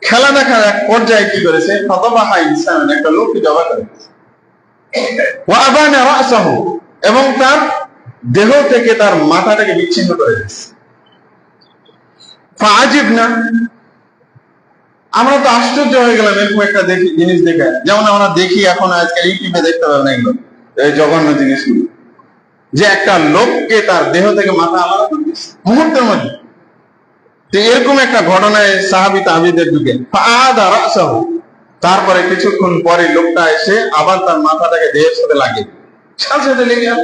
খেলা দেখার এক পর্যায়ে কি করেছে, ফাদাবাহা ইনসান, একটা লোককে জবাই করেছে, ওয়া আবানা রাসাহু, এবং তার দেহ থেকে তার মাথাটাকে বিচ্ছিন্ন করে দিয়েছে। ফাআজিবনা, আমরা তো আশ্চর্য হয়ে গেলাম এরকম একটা জিনিস দেখে। যেমন আমরা দেখি এখন আজকাল ইউটিউবে দেখতে পাবেন এগুলো, এই জঘন্য জিনিসগুলো, যে একটা লোককে তার দেহ থেকে মাথা আলাদা করে দিয়েছে মুহূর্তের মধ্যে। তো এরকম একটা ঘটনায় সাহাবী তাবিদের যুগে ফাআদা রাসাহু, তারপরে কিছুক্ষণ পরে লোকটা এসে আবার তার মাথাটাকে দেহের সাথে লাগিয়ে সাথে লেগে গেল।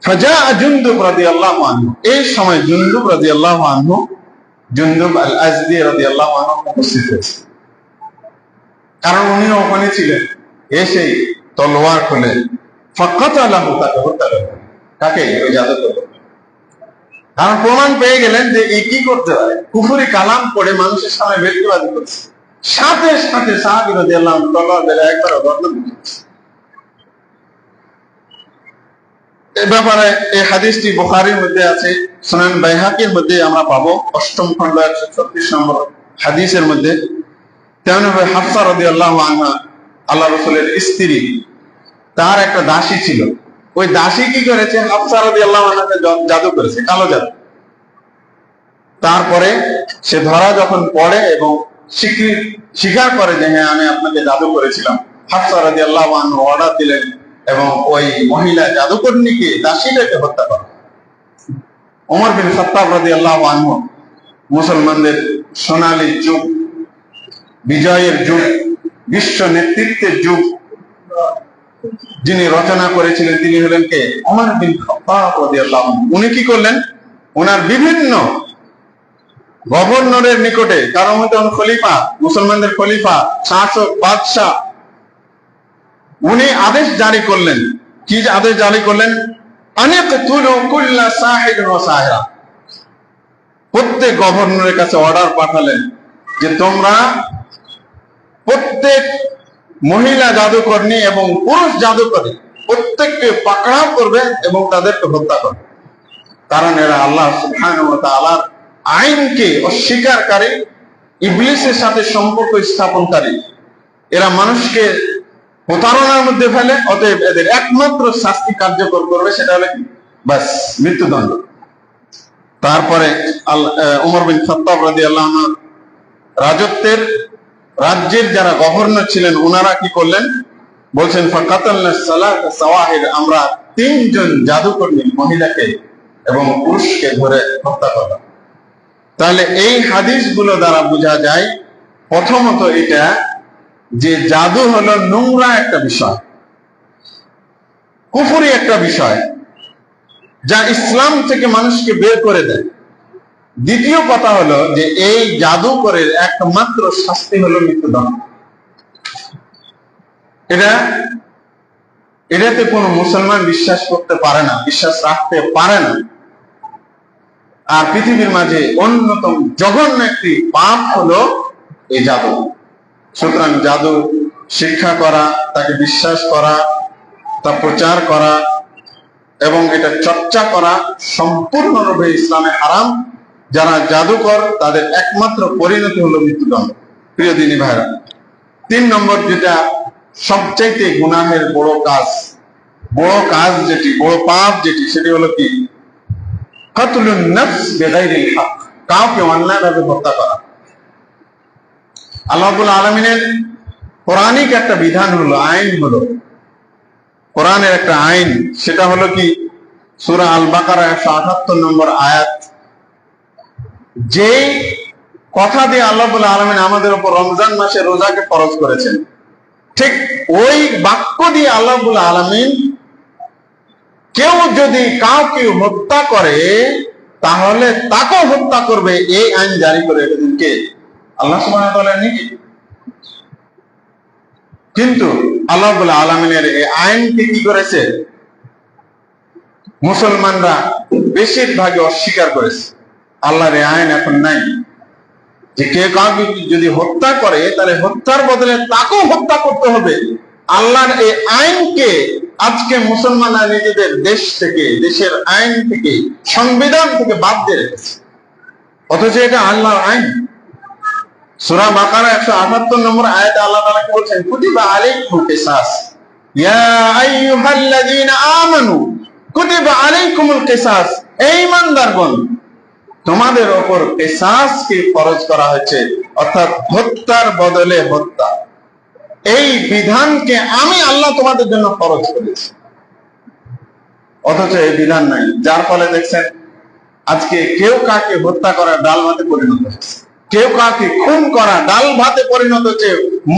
ফাজাআ জুনদুব রাদিয়াল্লাহু আনহু, এই সময় জুনদুব রাদিয়াল্লাহু আনহু, জুনদুব আল আজদি রাদিয়াল্লাহু আনহু উপস্থিত হয়েছে, কারণ উনিও ওখানে ছিলেন। এসেই তলোয়ার খুলে ফাকাতালাহু, তাকে হত্যা করলেন। কাকে? ওই জাদুকর। কারণ প্রমাণ পেয়ে গেলেন যে এই কি করতে পারে, কুফরি কালাম পড়ে মানুষের সামনে ভেটকিবাজি করছে। সাথে সাথে সাহাবী রাদিয়াল্লাহু আনহু তলোয়ার বেলা একবার গর্দন দিয়েছে। এ ব্যাপারে এই হাদিসটি বুখারীর মধ্যে আছে, সুনান বাইহাকির মধ্যে আমরা পাবো 8ম খণ্ড 136 নম্বর হাদিসের মধ্যে। তেমনিভাবে হাফসা রাদিয়াল্লাহু আনহা, আল্লাহ রাসূলের স্ত্রী, তার একটা দাসী ছিল। ওই দাসী কি করেছে? হাফসা রাদিয়াল্লাহু আনহাকে জাদু করেছে, কালো জাদু। তারপরে সে ধরা যখন পড়ে এবং স্বীকার করে যে হ্যাঁ, আমি আপনাকে জাদু করেছিলাম, হাফসা রাদিয়াল্লাহু আনহা অর্ডার দিলেন এবং ওই মহিলা জাদুকরণীকে, দাসীটাকে হত্যা করে। ওমর বিন খাত্তাব রাদিয়াল্লাহু আনহু, মুসলমানদের সোনালী যুগ, বিজয়ের যুগ, বিশ্ব নেতৃত্বের যুগ যিনি রচনা করেছিলেন, তিনি হলেন কে? ওমর বিন খাত্তাব রাদিয়াল্লাহু আনহু। উনি কি করলেন? ওনার বিভিন্ন গভর্নরের নিকটে, কারণ হতেন খলিফা, মুসলমানদের খলিফা, শাসক, বাদশাহ, উনি আদেশ জারি করলেন। কি আদেশ জারি করলেন? আনিকতুলু কুল্লা সাহির ওয়া সাহিরা। প্রত্যেক গভর্নরের কাছে অর্ডার পাঠালেন যে তোমরা প্রত্যেক মহিলা জাদুকরণী এবং পুরুষ জাদুকরী প্রত্যেককে পাকড়াও করবে এবং তাদেরকে হত্যা করবে, কারণ এরা আল্লাহ সুবহানাহু ওয়া তাআলার আইনকে অস্বীকারী, ইবলিসের সাথে সম্পর্ক স্থাপনকারী। এরা মানুষকে প্রতারণার মধ্যে ফেলে। অতএব এদের একমাত্র শাস্তি কার্যকর করবে, সেটা হলো কি? বাস, মৃত্যুদণ্ড। তারপরে ওমর বিন খাত্তাব রাদিয়াল্লাহু আনহু রাজত্বের, রাজ্যের যারা গভর্নর ছিলেন, ওনারা কি করলেন? বলছেন ফাকাতালনা সালাত সাওয়াহির, আমরা 3 জন জাদুকরী মহিলাকে এবং পুরুষকে ধরে হত্যা করলাম। তাহলে এই হাদিসগুলো দ্বারা বোঝা যায়, প্রথমত এটা যে জাদু হলো নোংরা একটা বিষয়, কুফরি একটা বিষয়, যা ইসলাম থেকে মানুষকে বের করে দেয়। দ্বিতীয় কথা হলো যে এই জাদুকরের একমাত্র শাস্তি হলো মৃত্যুদণ্ড। এটাতে কোনো মুসলমান বিশ্বাস করতে পারে না, বিশ্বাস রাখতে পারে না। আর পৃথিবীর মাঝে অন্যতম জঘন্য একটি পাপ হলো এই জাদু। সুতরাং জাদু শিক্ষা করা, তাকে বিশ্বাস করা, তা প্রচার করা এবং এটা চর্চা করা সম্পূর্ণরূপে ইসলামে হারাম। যারা জাদুকর, তাদের একমাত্র পরিণতি হলো মৃত্যুদণ্ড। প্রিয় দিনী ভাইরা, 3 নম্বর যেটা সবচাইতে গুনাহের বড় কাজ যেটি, বড় পাপ যেটি, সেটি হলো কি? কাতলুন নফস বিগাইরিল হক, কাউকে অন্যায়ভাবে হত্যা করা। আল্লাহ রাব্বুল আলামিনের কোরআনিক একটা বিধান হলো, আইন হলো, কোরআনের একটা আইন, সেটা হলো কি? সূরা আল বাকারা 178 নম্বর আয়াত। যে কথা দিয়ে আল্লাহ রাব্বুল আলামিন আমাদের উপর রমজান মাসে রোজাকে ফরজ করেছেন, ঠিক ওই বাক্য দিয়ে আল্লাহ রাব্বুল আলামিন কেউ যদি কাউকে হত্যা করে তাহলে তাকেও হত্যা করবে, এই আইন জারি করে রেখেছেন কে? আল্লাহ সুবহানাহু ওয়া তাআলা নিজে। কিন্তু আল্লাহ রাব্বুল আলামিনের এই আইনকে কি করেছে? মুসলমানরা বেশিরভাগই অস্বীকার করেছে। আল্লাহর এই আইন এখন নাই যে কে কাউকে যদি হত্যা করে তাহলে হত্যার বদলে তাকেও হত্যা করতে হবে। আল্লাহর এই আইনকে আজকে মুসলমানরা নিজেদের দেশ থেকে, দেশের আইন থেকে, সংবিধান থেকে বাদ দিয়ে রেখেছে, অথচ এটা আল্লাহর আইন। সূরা বাকারা 178 নম্বর আয়াতে আল্লাহ তাআলা কি বলছেন? কুতিবা আলাইকুমুল কিসাস ইয়া আইয়ুহাল্লাযীনা আমানু কুতিবা আলাইকুমুল কিসাস, এই ঈমানদারগণ, তোমাদের উপর কিসাসকে ফরজ করা হয়েছে, অর্থাৎ হত্যার বদলে হত্যা। এই বিধানকে আমি আল্লাহ তোমাদের জন্য ফরজ করেছি, অথচ এই বিধান নাই। যার ফলে দেখছেন আজকে কেউ কাকে হত্যা করা ডাল ভাতে পরিণত হয়েছে, কেউ কাকে খুন করা ডাল ভাতে পরিণত হচ্ছে,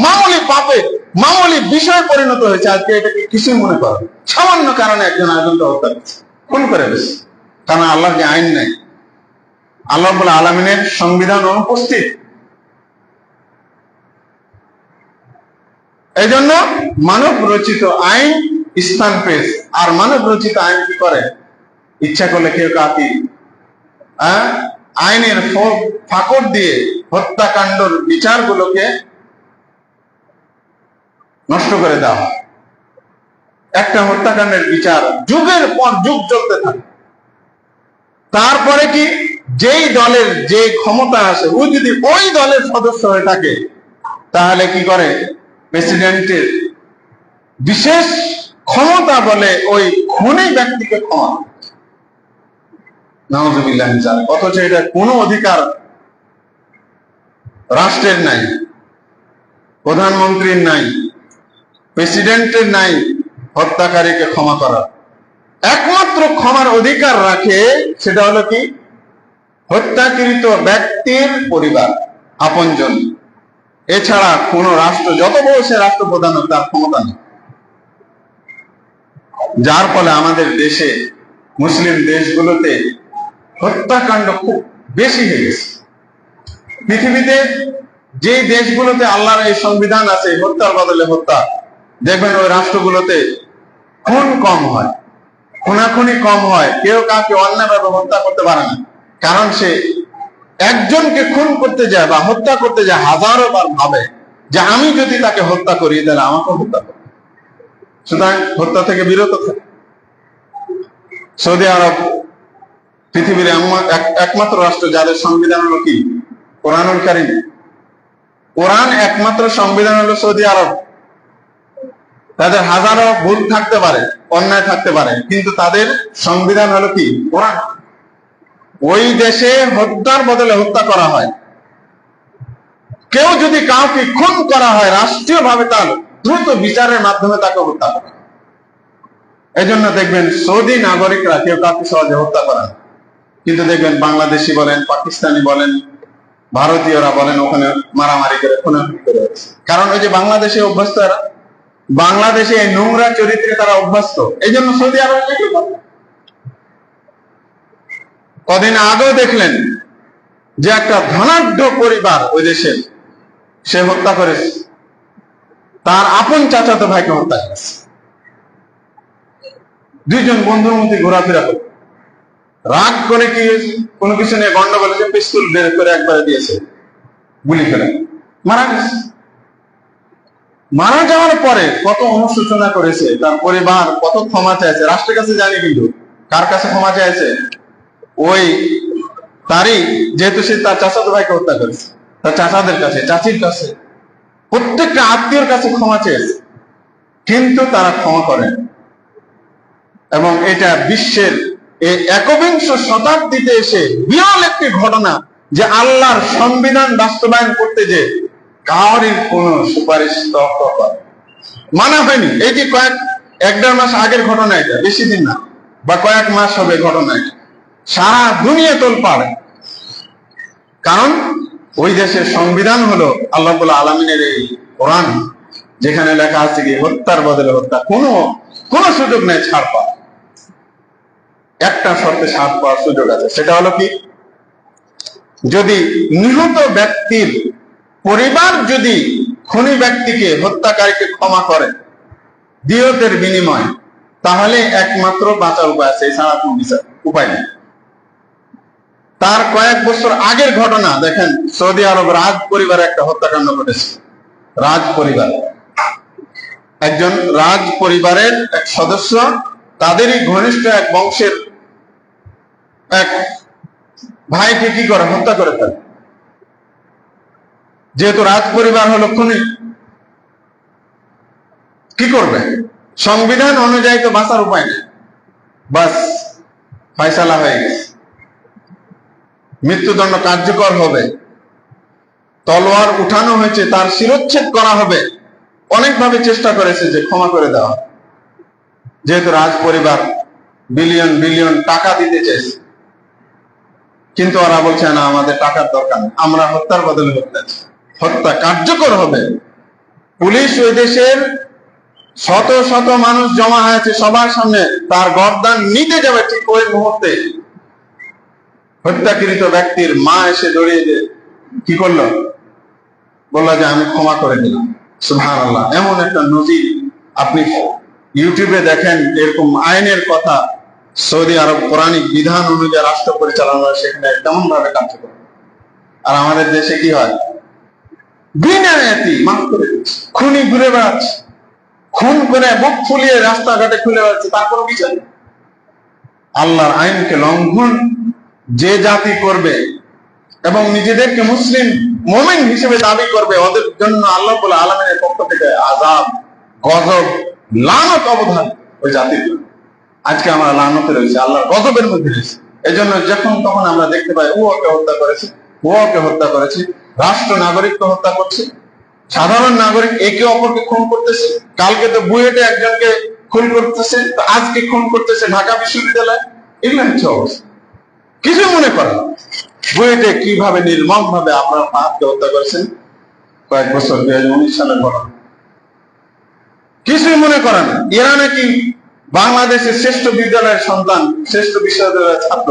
মামুলি পাপে, মামুলি বিষয় পরিণত হয়েছে। আজকে এটাকে কিছুই মনে করে, সামান্য কারণে একজন আরেকজনকে হত্যা করছে। খুন করে ফেলছে, কারণ আল্লাহর যে আইন নেই, আল্লাহ রাব্বুল আলামিনের সংবিধান অনুপস্থিত। এই জন্য মানব রচিত আইন স্থান পেয়েছে। আর মানব রচিত আইন কি করে? ইচ্ছা করলে কেউ কাউকে আইনের ফাঁকর দিয়ে হত্যাকাণ্ডের বিচারগুলোকে নষ্ট করে দেওয়া হয়। একটা হত্যাকাণ্ডের বিচার যুগের পর যুগ চলতে থাকে। তারপরে কি, যেই দলের যে ক্ষমতা আছে ও যদি ওই দলের সদস্য হয়ে থাকে, তাহলে কি করে, প্রেসিডেন্টের বিশেষ ক্ষমতা বলে ওই খুনি ব্যক্তিকে ক্ষমা। নাউজুবিল্লাহ। অথচ এটা কোনো অধিকার রাষ্ট্রের নাই, প্রধানমন্ত্রীর নাই, প্রেসিডেন্টের নাই হত্যাকারীকে ক্ষমা করার। একমাত্র ক্ষমার অধিকার রাখে সেটা হলো কি, হত্যাকৃত ব্যক্তির পরিবার, আপনজন। এছাড়া কোন রাষ্ট্র, যত বড় সে রাষ্ট্রপ্রধান হোক, তার ক্ষমতা নেই। যার ফলে আমাদের দেশে, মুসলিম দেশগুলোতে হত্যাকাণ্ড খুব বেশি হয়ে গেছে। পৃথিবীতে যে দেশগুলোতে আল্লাহর এই সংবিধান আছে, হত্যার বদলে হত্যা, দেখবেন ওই রাষ্ট্রগুলোতে খুন কম হয়, খুনাখুনি কম হয়, কেউ কাউকে অন্যায়ভাবে হত্যা করতে পারে না। কারণ সে একজনকে খুন করতে যায় বা হত্যা করতে যায়, হাজারো বার ভাবে যে আমি যদি তাকে হত্যা করি তাহলে আমাকে হত্যা করবে। সুতরাং হত্যা থেকে বিরত থাকে। সৌদি আরব পৃথিবীর একমাত্র রাষ্ট্র যাদের সংবিধান হলো কি, কোরআনুল কারীম। কোরআন একমাত্র সংবিধান হলো সৌদি আরব। তাদের হাজারো ভুল থাকতে পারে, অন্যায় থাকতে পারে, কিন্তু তাদের সংবিধান হলো কি, কোরআন। ওই দেশে হত্যার বদলে হত্যা করা হয়। কেউ যদি কাউকে খুন করা হয়, রাষ্ট্রীয় ভাবে তার দ্রুত বিচারের মাধ্যমে তাকে হত্যা করা। এই জন্য দেখবেন সৌদি নাগরিকরা কেউ কাউকে সহজে হত্যা করে না। কিন্তু দেখবেন বাংলাদেশি বলেন, পাকিস্তানি বলেন, ভারতীয়রা বলেন, ওখানে মারামারি করে, খুনাখুনি করে। কারণ ওই যে বাংলাদেশে অভ্যস্ত, এরা বাংলাদেশে এই নোংরা চরিত্রে তারা অভ্যস্ত। এই জন্য সৌদি আরব কদিন আগেও দেখলেন যে একটা ধনাঢ্য পরিবার ওই দেশের, সে হত্যা করেছে, তার আপন চাচাতো ভাইকে হত্যা করেছে। দুইজন বন্ধুর মধ্যে ঘোরাফেরা করে, রাগ করে কি কোনো কিছু নিয়ে গন্ডগোল, পিস্তল বের করে একবারে দিয়েছে, গুলি করে মারা গেছে। মারা যাওয়ার পরে কত অনুশোচনা করেছে তার পরিবার, কত ক্ষমা চাইছে রাষ্ট্রের কাছে, জানি, কিন্তু কার কাছে ক্ষমা চাইছে? ওই তারই, যেহেতু সে তার চাচাতো ভাইকে হত্যা করেছে, তার চাচাদের কাছে, চাচির কাছে, প্রত্যেকটা আত্মীয়র কাছে ক্ষমা চেয়েছে, কিন্তু তারা ক্ষমা করেন। এবং এটা বিশ্বের এই একবিংশ শতাব্দীতে এসে বিরল একটি ঘটনা যে আল্লাহর সংবিধান বাস্তবায়ন করতে যে কারোর কোন সুপারিশ মানা হয়নি। এই যে এক দেড় মাস আগের ঘটনা, এটা বেশি দিন না, বা কয়েক মাস হবে ঘটনা, এটা সারা দুনিয়া তোলপাড়। কারণ ওই দেশের সংবিধান হলো আল্লাহ রাব্বুল আলামিনের এই কোরআন, যেখানে লেখা আছে কি, হত্যার বদলে হত্যা, কোনো সুযোগ নেই ছাড় পাওয়ার। একটা শর্তে ছাড় পাওয়ার সুযোগ আছে, সেটা হলো কি, যদি নিহত ব্যক্তির পরিবার যদি খুনি ব্যক্তিকে, হত্যাকারীকে ক্ষমা করে দিয়তের বিনিময়, তাহলে একমাত্র বাঁচার উপায় আছে, এছাড়া কোনো উপায় নেই। তার কয়েক বছর আগের ঘটনা দেখেন, সৌদি আরব রাজ পরিবারে একটা হত্যাকাণ্ড ঘটেছে। রাজ পরিবার, একজন রাজ পরিবারের এক সদস্য, তাদেরই ঘনিষ্ঠ এক বংশের এক ভাইকে কি করে, হত্যা করে ফেলে। যেহেতু রাজ পরিবার হলো খুনি, কি করবে? সংবিধান অনুযায়ী তো বাঁচার উপায় নেই, বাস ফয়সালা হয়ে গেছে, মৃত্যুদণ্ড কার্যকর হবে, তলোয়ার উঠানো হয়েছে, তার শিরচ্ছেদ করা হবে। অনেকভাবে চেষ্টা করেছে যে ক্ষমা করে দেওয়া, যেহেতু রাজ পরিবার বিলিয়ন বিলিয়ন টাকা দিতে চেয়েছে, কিন্তু ওরা বলছে না, আমাদের টাকার দরকার নেই, আমরা হত্যার বদলে হত্যা কার্যকর হবে। পুলিশ ওই দেশের শত শত মানুষ জমা হয়েছে সবার সামনে, তার গর্দান নিতে যাবে, ঠিক ওই মুহূর্তে হত্যাকৃত ব্যক্তির মা এসে দৌড়িয়ে যে কি করলো, বললো যে আমি ক্ষমা করে দিলাম। সুবহানাল্লাহ। এমন একটা নজির আপনি ইউটিউবে দেখেন, এরকম আইনের কথা সৌদি আরব কোরআনিক বিধান অনুযায়ী রাষ্ট্র পরিচালনা হয়, সেখানে তেমন ভাবে কার্যকর। আর আমাদের দেশে কি হয়, বিনা এতি মাফ করে দিচ্ছে, খুনি ঘুরে বেড়াচ্ছে, খুন করে বুক ফুলিয়ে রাস্তাঘাটে খুলে বেড়াচ্ছে, তারপর বিচার। আল্লাহর আইনকে লঙ্ঘন যে জাতি করবে এবং নিজেদেরকে মুসলিম মুমিন হিসেবে দাবি করবে, ওদের জন্য আল্লাহ রাব্বুল আলামিনের পক্ষ থেকে আযাব, গজব, লানত অবধান ওই জাতির জন্য। আজকে আমরা লানতে রয়েছে, আল্লাহর গজবের মধ্যে রয়েছে। এজন্য যখন তখন আমরা দেখতে পাই ও ওকে হত্যা করেছে, ও ওকে হত্যা করেছে, রাষ্ট্র নাগরিককে হত্যা করছে, সাধারণ নাগরিক একে অপরকে খুন করতেছে। কালকে তো বুয়েটে একজনকে খুন করতেছে, তো আজকে খুন করতেছে ঢাকা বিশ্ববিদ্যালয়। এগুলো হচ্ছে অবস্থা। কিছু মনে করেন বুয়েটে কিভাবে নির্মম ভাবে আপনার ফাহাদকে হত্যা করেছেন কয়েক বছর 2019 সালের ঘটনা। কিছুই মনে করেন এরা নাকি বাংলাদেশের শ্রেষ্ঠ বিদ্যালয়ের সন্তান, শ্রেষ্ঠ বিশ্ববিদ্যালয়ের ছাত্র।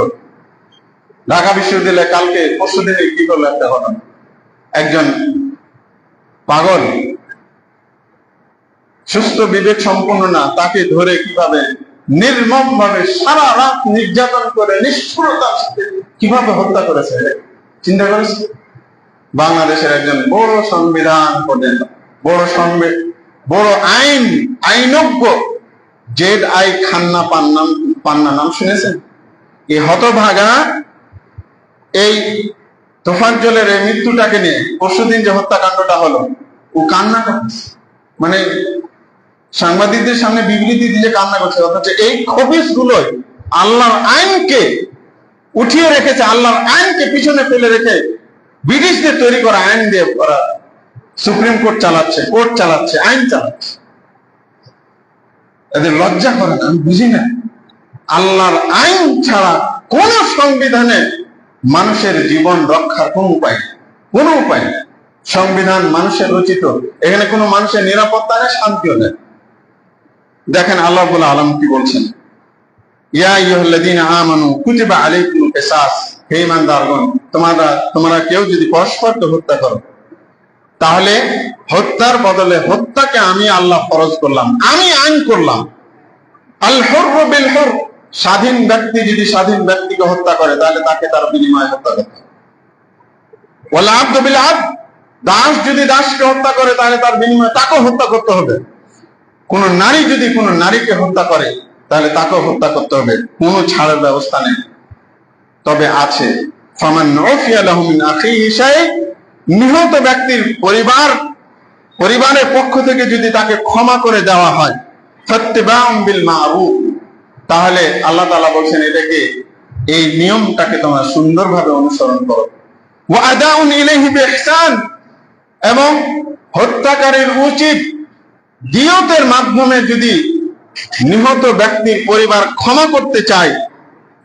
ঢাকা বিশ্ববিদ্যালয়ে কালকে পরশু দিনে কি করলো একটা ঘটনা, একজন পাগল, সুস্থ বিবেক সম্পন্ন না, তাকে ধরে কিভাবে নির্মম ভাবে সারা রাত নির্যাতন করে নিষ্ঠুরতার সাথে কিভাবে হত্যা করেছে, চিন্তা করেছে? বাংলাদেশের একজন বড় সংবিধান পড়েন, বড় আইনজ্ঞ জেড.আই. পান্না নাম শুনেছেন? এই হতভাগা এই তোফাজ্জলের এই মৃত্যুটাকে নিয়ে পরশুদিন যে হত্যাকাণ্ডটা হলো, ও কান্না করছে, মানে সাংবাদিকদের সামনে বিবৃতি দিয়ে কান্না করছে। অথচ এই খবিস গুলোই আল্লাহর আইনকে উঠিয়ে রেখেছে, আল্লাহর আইনকে পিছনে ফেলে রেখে ব্রিটিশদের তৈরি করা আইন দিয়ে ওরা সুপ্রিম কোর্ট চালাচ্ছে, কোর্ট চালাচ্ছে, আইন চালাচ্ছে। এদের লজ্জা করে না? আমি বুঝি না। আল্লাহর আইন ছাড়া কোন সংবিধানে মানুষের জীবন রক্ষার কোন উপায় নেই, কোনো উপায় নেই। সংবিধান মানুষের রচিত, এখানে কোনো মানুষের নিরাপত্তা নেই, শান্তিও নেই। দেখেন আল্লাহ রাব্বুল আলামিন কি বলছেন, ইয়া আইয়ুহাল্লাযীনা আমানু কুতিবা আলাইকুমুল কিসাস, হে ঈমানদারগণ, তোমরা কেউ যদি পরস্পরকে হত্যা করো, তাহলে হত্যার বদলে হত্যাকে আমি আল্লাহ ফরজ করলাম, আমি আইন করলাম। আল হুররু বিল হুর, স্বাধীন ব্যক্তি যদি স্বাধীন ব্যক্তিকে হত্যা করে, তাহলে তাকে তার বিনিময়ে হত্যা করতে হবে। ওয়াল আবদু বিল আবদ, দাস যদি দাসকে হত্যা করে, তাহলে তার বিনিময়ে তাকেও হত্যা করতে হবে। কোন নারী যদি কোন নারীকে হত্যা করে, তাহলে তাকেও হত্যা করতে হবে, কোনো ছাড়ের ব্যবস্থা নেই। তবে আছে ফামান উফিয়া লাহু মিন আখিহি শাই, নিহত ব্যক্তির পরিবারের পক্ষ থেকে যদি তাকে ক্ষমা করে দেওয়া হয়, ফাত্তিবাউন বিল মারুফ, তাহলে আল্লাহ তাআলা বলছেন এটাকে, এই নিয়মটাকে তোমরা সুন্দরভাবে অনুসরণ করো। ওয়া আদাউন ইলাইহি বিইহসান, এবং হত্যাকারীর উচিত দিয়তের মাধ্যমে যদি নিহত ব্যক্তির পরিবার ক্ষমা করতে চায়,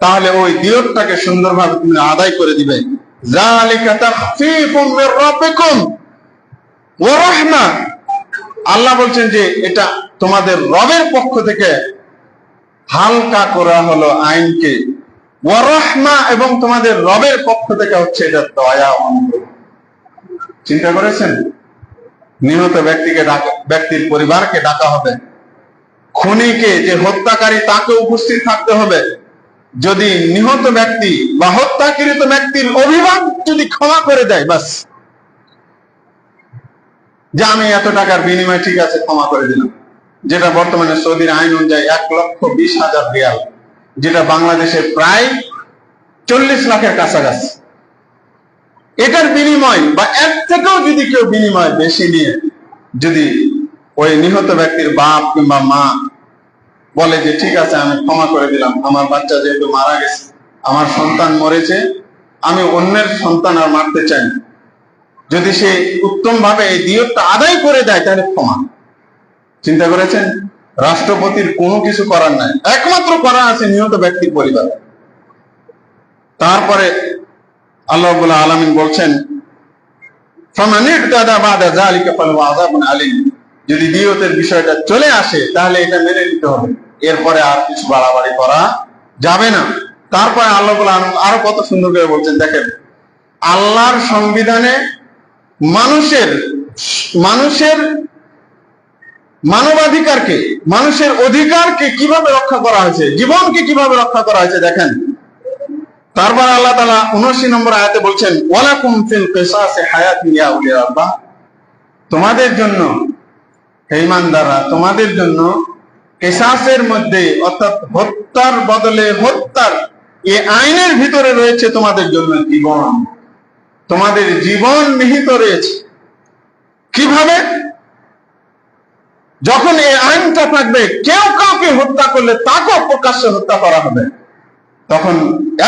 তাহলে ওই দিয়তটাকে সুন্দরভাবে তুমি আদায় করে দিবে। যালিকা তাখফীফুম মির রাব্বিকুম ওয়া রাহমা, আল্লাহ বলছেন যে এটা তোমাদের রবের পক্ষ থেকে হালকা করা হলো আইনকে, ওয়া রাহমা, এবং তোমাদের রবের পক্ষ থেকে হচ্ছে এটা দয়া অনুগ্রহ। চিন্তা করেছেন? নিহত ব্যক্তির পরিবারকে ডাকা হবে, খুনিকে যে হত্যাকারী তাকে উপস্থিত থাকতে হবে। যদি নিহত ব্যক্তি বা হত্যাকৃত ব্যক্তির অভিভাবক যদি ক্ষমা করে দেয়, বাস, যে আমি এত টাকার বিনিময়ে ঠিক আছে ক্ষমা করে দিলাম, যেটা বর্তমানে সৌদির আইন অনুযায়ী 1,20,000 রিয়াল, যেটা বাংলাদেশে প্রায় 40 লাখের কাছাকাছি। এটার বিনিময় বা এর থেকেও যদি কেউ বিনিময় বেশি নিয়ে যদি ওই নিহত ব্যক্তির বাপ কিংবা মা বলে যে ঠিক আছে আমি ক্ষমা করে দিলাম, আমার বাচ্চা যেহেতু মারা গেছে, আমার সন্তান মরেছে, আমি অন্যের সন্তান আর মারতে চাই না, যদি সে উত্তম ভাবে এই দিয়তটা আদায় করে দেয়, তাহলে ক্ষমা। চিন্তা করেছেন? রাষ্ট্রপতির কোনো কিছু করার নাই, একমাত্র করার আছে নিহত ব্যক্তির পরিবার। তারপরে আল্লাহ রাব্বুল আলামিন বলছেন, ফামান ইহতাদা বাদা যালিকা ফালাহু আযাবুন আলীম, যদি দিয়তের বিষয়টা চলে আসে তাহলে এটা মেনে নিতে হবে, এরপরে আর কিছু বাড়াবাড়ি করা যাবে না। তারপরে আল্লাহ আরো কত সুন্দর করে বলছেন, দেখেন আল্লাহর সংবিধানে মানুষের মানুষের মানবাধিকারকে, মানুষের অধিকারকে কিভাবে রক্ষা করা হয়েছে, জীবনকে কিভাবে রক্ষা করা হয়েছে দেখেন। তারপর আল্লাহ তাআলা 79 নম্বর আয়াতে বলছেন, ওয়ালাকুম ফিল কিসাসি হায়াতুন ইয়া উলিল আলবাব, তোমাদের জন্য হে ঈমানদাররা, তোমাদের জন্য কিসাসের মধ্যে অর্থাৎ হত্যার বদলে হত্যার এই আইনের ভিতরে রয়েছে তোমাদের জন্য জীবন, তোমাদের জীবন নিহিত রয়েছে। কিভাবে? যখন এই আইনটা থাকবে, কেউ কাউকে হত্যা করলে তাকেও প্রকাশ্যে হত্যা করা হবে, তখন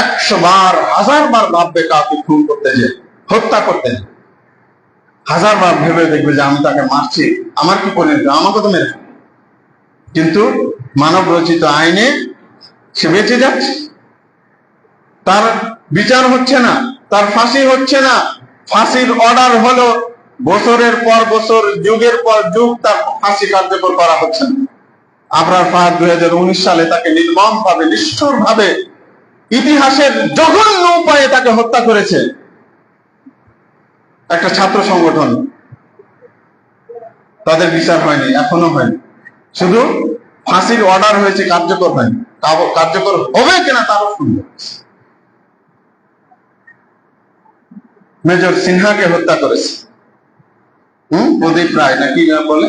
100 বার 1000 বার ভাববে কাউকে খুন করতে, যে হত্যা করতে 1000 বার ভেবে দেখবে যে আমি তাকে মারছি, আমার কি পরিণতি, আমাকে তো মেরে। কিন্তু মানব রচিত আইনে সে বেঁচে যাচ্ছে, তার বিচার হচ্ছে না, তার ফাঁসি হচ্ছে না, ফাঁসির অর্ডার হলো বছরের পর বছর, যুগের পর যুগ তার ফাঁসি কার্যকর করা হচ্ছে না। আবরার ফাহাদ 2019 সালে তাকে নির্মম ভাবে, নিষ্ঠুর ভাবে, ইতিহাসের জঘন্য উপায়ে তাকে হত্যা করেছে একটা ছাত্র সংগঠন। তাদের বিচার হয়নি, এখনো হয়নি, শুধু ফাঁসির অর্ডার হয়েছে, কার্যকর হয়নি। কার্যকর হবে কিনা তারও শুনবে। মেজর সিনহাকে হত্যা করেছে প্রদীপ রায় নাকি বলে,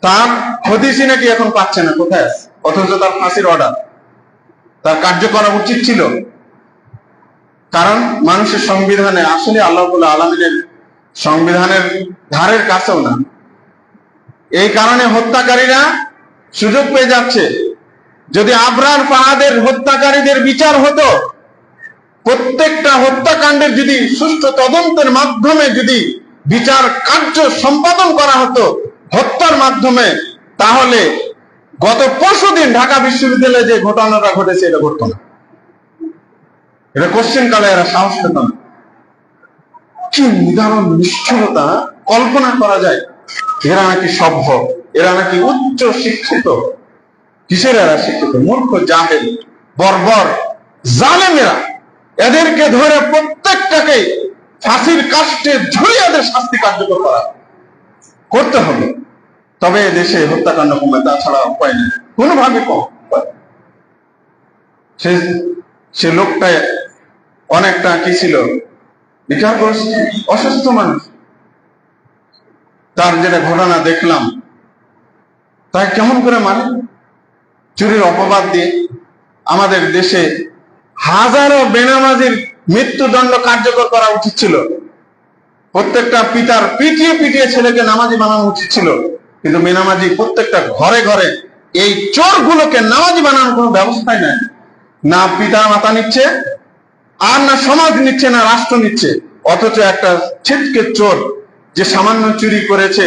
তার হদিসই নাকি এখন পাচ্ছে না, কোথায় আছে, অথচ তার ফাঁসির অর্ডার, তার কার্য করা উচিত ছিল। কারণ মানুষের সংবিধানে আসলে আল্লাহ রাব্বুল আলামিনের সংবিধানের ধারের কাছেও না। এই কারণে হত্যাকারীরা সুযোগ পেয়ে যাচ্ছে। যদি আবরার ফাহাদের হত্যাকারীদের বিচার হতো, প্রত্যেকটা হত্যাকাণ্ডের যদি সুষ্ঠু তদন্তের মাধ্যমে যদি বিচার কার্য সম্পাদন করা হতো হত্যার মাধ্যমে, তাহলে গত পরশুদিন ঢাকা বিশ্ববিদ্যালয়ে যে ঘটনাটা ঘটেছে এটা ঘটতো না। এটা কোশ্চেন কালে এরা সাহস পেত না। কি নিদারুণ নিষ্ঠুরতা, কল্পনা করা যায়। এরা নাকি সভ্য, এরা নাকি উচ্চ শিক্ষিত। কিসের এরা শিক্ষিত? মূর্খ, জাহেল, বর্বর, জালেমেরা। এদেরকে ধরে প্রত্যেকটাকে ফাঁসির কাস্টে ঝুলিয়ে এদের শাস্তি কার্যকর করা করতে হবে, তবে দেশে হত্যাকাণ্ড কমবে, তাছাড়া উপায় নেই, কোনোভাবে কম। সে লোকটা অনেকটা কি ছিল, বিকারগ্রস্ত, অসুস্থ মানুষ। তার যেটা ঘটনা দেখলাম, তাই কেমন করে মানে চুরির অপবাদ দিয়ে। আমাদের দেশে হাজারো বেনামাজির মৃত্যুদণ্ড কার্যকর করা উচিত ছিল। প্রত্যেকটা পিতার পিটিয়ে পিটিয়ে ছেলেকে নামাজি বানানো উচিত ছিল, কিন্তু বেনামাজি প্রত্যেকটা ঘরে ঘরে। এই চোরগুলোকে নামাজি বানানোর কোনো ব্যবস্থাই নাই। না পিতা মাতা নিচ্ছে, আর না সমাজ নিচ্ছে, না রাষ্ট্র নিচ্ছে। অথচ একটা ছিটকে চোর যে সামান্য চুরি করেছে,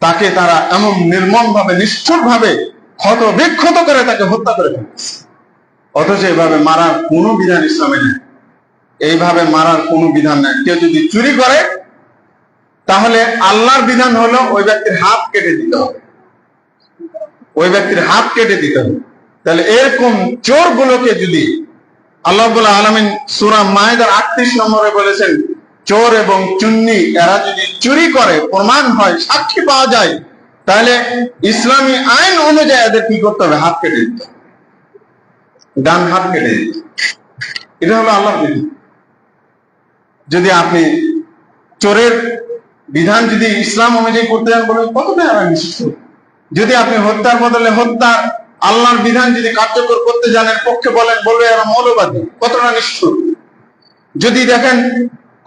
তাকে তারা এমন নির্মম ভাবে, নিষ্ঠুর ভাবে ক্ষত বিক্ষত করে তাকে হত্যা করে ফেলছে। অথচ এইভাবে মারার কোনো বিধান ইসলামে নেই। এইভাবে মারার কোনো বিধান নেই। কেউ যদি চুরি করে, তাহলে আল্লাহর বিধান হলো ওই ব্যক্তির হাত কেটে দিতে হবে, ওই ব্যক্তির হাত কেটে দিতে হবে। তাহলে এরকম চোর গুলোকে যদি আল্লাহ রাব্বুল আলামিন সূরা মায়েদার 38 নম্বরে বলেছেন, চোর এবং চুন্নি এরা যদি চুরি করে, প্রমাণ হয়, সাক্ষী পাওয়া যায়, তাহলে ইসলামী আইন অনুযায়ী এদের কি করতে হবে? হাত কেটে দিতে হবে, ডান হাত কেটে দিতে। এটা হলো আল্লাহর বিধান। যদি আপনি চোরের বিধান যদি ইসলাম অনুযায়ী করতে যান, বলবেন কতটা এরা নিষ্ঠুর। যদি আপনি হত্যার বদলে হত্যা আল্লাহর বিধান যদি কার্যকর করতে যান এর পক্ষে, বলবে এরা মৌলবাদী, কতটা নিষ্ঠুর। যদি দেখেন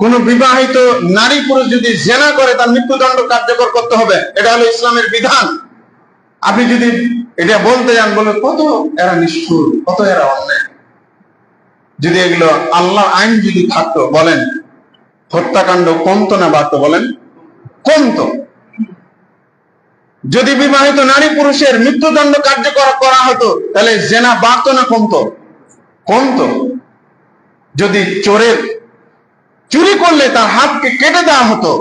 কোন বিবাহিত নারী পুরুষ যদি জেনা করে, তার মৃত্যুদণ্ড কার্যকর করতে হবে, এটা হলো ইসলামের বিধান। আপনি যদি এটা বলতে যান, বলবে কত এরা নিষ্ঠুর, কত এরা অন্যায়। যদি এগুলো আল্লাহর আইন যদি থাকতো, বলেন হত্যাকাণ্ড কমতো না বাড়তো? বলেন কমতো। যদি বিবাহিত নারী পুরুষের মৃত্যুদণ্ড কার্যকর করা হতো, তাহলে জেনা বাড়তো না কমতো? কমতো। যদি চোরের চুরি করলে তার হাতকে কেটে দেওয়া হতো,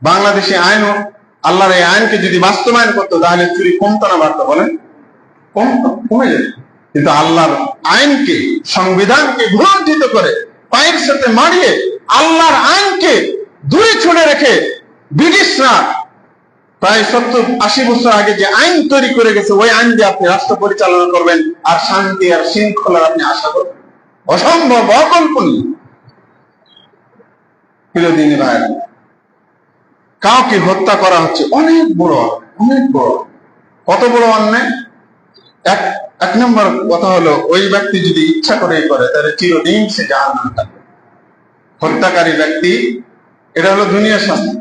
বাংলাদেশে আইন আল্লাহর এই আইনকে যদি বাস্তবায়ন করতো তাহলে চুরি কমতো না বাড়তো? বলেন, কমে যেত। কিন্তু আল্লাহর আইনকে, সংবিধানকে ভুলণ্ঠিত করে পায়ের সাথে মারিয়ে আল্লাহর আইনকে দূরে ছুড়ে রেখে ব্রিটিশরা প্রায় 70-80 বছর আগে যে আইন তৈরি করে গেছে, ওই আইন দিয়ে আপনি রাষ্ট্র পরিচালনা করবেন আর শান্তি আর শৃঙ্খলার আপনি আশা করবেন? অসম্ভব, অকল্পনীয়। প্রিয়দিনী ভাইরা, কাউকে হত্যা করা হচ্ছে অনেক বড়, অনেক বড়। কত বড় অন্যায়! এক নম্বর কথা হলো, ওই ব্যক্তি যদি ইচ্ছা করে তাহলে চিরদিন সে জাহান্নামে থাকবে। হত্যাকারী ব্যক্তি, এটা হলো দুনিয়ার শাস্তি।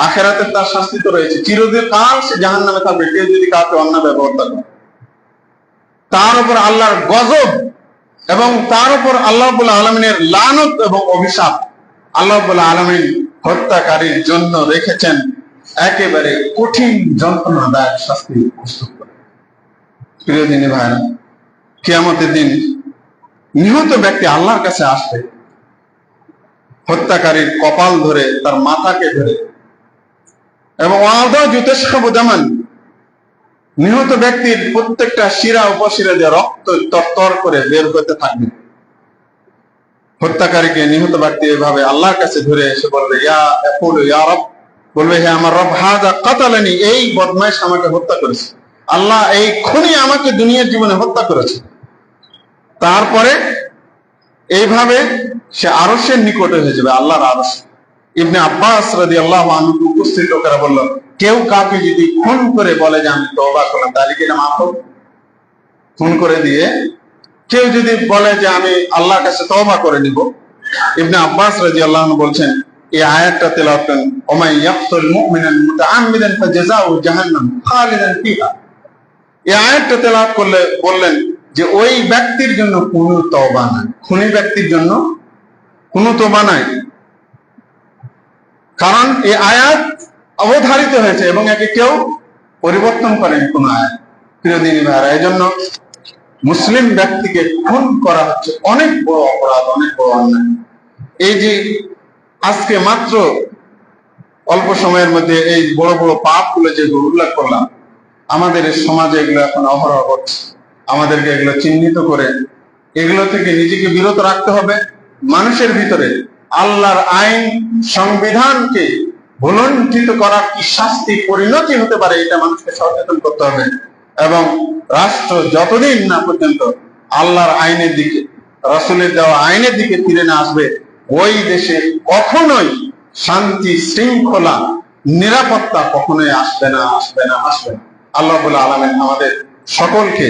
আখেরাতে তার শাস্তি তো রয়েছে, চিরদিন কাল সে জাহান্নামে থাকবে কেউ যদি কাউকে অন্যায় ব্যবহার করে। তার উপর আল্লাহর গজব এবং তার উপর আল্লাহ রাব্বুল আলামিনের লানত এবং অভিশাপ। আল্লাহ রাব্বুল আলামিন হত্যাকারীর জন্য রেখেছেন একেবারে কঠিন যন্ত্রণাদায়ক শাস্তি প্রস্তুত করে। প্রিয় দিনী ভাইরা, কিয়ামতের দিন নিহত ব্যক্তি আল্লাহর কাছে আসবে হত্যাকারীর কপাল ধরে, তার মাথাকে ধরে, এবং নিহত ব্যক্তির প্রত্যেকটা শিরা উপশিরা দিয়ে রক্ত তরতর করে বের হতে থাকবে। হত্যাকারীকে নিহত ব্যক্তি এভাবে আল্লাহর কাছে ধরে এসে বলবে, ইয়া রব, বলবে, হে আমার রব, হাযা কাতালানি, এই বদমাইশ আমাকে হত্যা করেছে। আল্লাহ, এই খুনি আমাকে দুনিয়ার জীবনে হত্যা করেছে। তারপরে এইভাবে সে আরশের নিকটে হয়ে যাবে, আল্লাহর আরশ। ইবনে আব্বাস রাদিয়াল্লাহু আনহু উপস্থিত লোকেরা বলল, কেউ কাউকে যদি খুন করে বলে যে আমি তওবা করলাম, তাহলে কি এটা মাফ হবে? খুন করে দিয়ে কেউ যদি বলে যে আমি আল্লাহর কাছে তওবা করে নিব, ইবনে আব্বাস রাদিয়াল্লাহু আনহু বলছেন, এই আয়াতটা তেলাওয়াত করেন, ওমাই ইয়াকতুল মুমিনান মুতাআম্মিদান ফাজাযাউ জাহান্নাম খালিদান ফিহা। এই আয়াতটা তেলাওয়াত করলে বললেন যে ওই ব্যক্তির জন্য কোনো তওবা নাই, খুনি ব্যক্তির জন্য কোনো তওবা নাই। কারণ এই আয়াত অবধারিত হয়েছে এবং একে কেউ পরিবর্তন করেনি কোন আয়াত। প্রিয় দিনী ভাইরা, এই জন্য মুসলিম ব্যক্তিকে খুন করা হচ্ছে অনেক বড় অপরাধ, অনেক বড় অন্যায়। এই যে আজকে মাত্র অল্প সময়ের মধ্যে এই বড় বড় পাপগুলো যেগুলো উল্লেখ করলাম, আমাদের সমাজে এগুলো এখন অহরহ হচ্ছে। আমাদেরকে এগুলো চিহ্নিত করে এগুলো থেকে নিজেকে বিরত রাখতে হবে। মানুষের ভিতরে আল্লাহর আইন, সংবিধানকে ভুলণ্ঠিত করার কি শাস্তি, পরিণতি হতে পারে, এটা মানুষকে সচেতন করতে হবে। এবং রাষ্ট্র যতদিন না পর্যন্ত আল্লাহর আইনের দিকে, রাসূলের দেওয়া আইনের দিকে ফিরে না আসবে, ওই দেশে কখনোই শান্তি, শৃঙ্খলা, নিরাপত্তা কখনোই আসবে না, আসবে না, আসবে না। আল্লাহ রাব্বুল আলামিন আমাদের সকলকে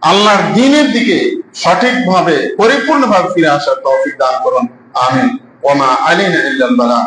আল্লাহর দ্বীনের দিকে সঠিকভাবে, পরিপূর্ণভাবে ফিরে আসার তৌফিক দান করুন। আমিন। ওয়া মা আলাইনা ইল্লাল বালাগ।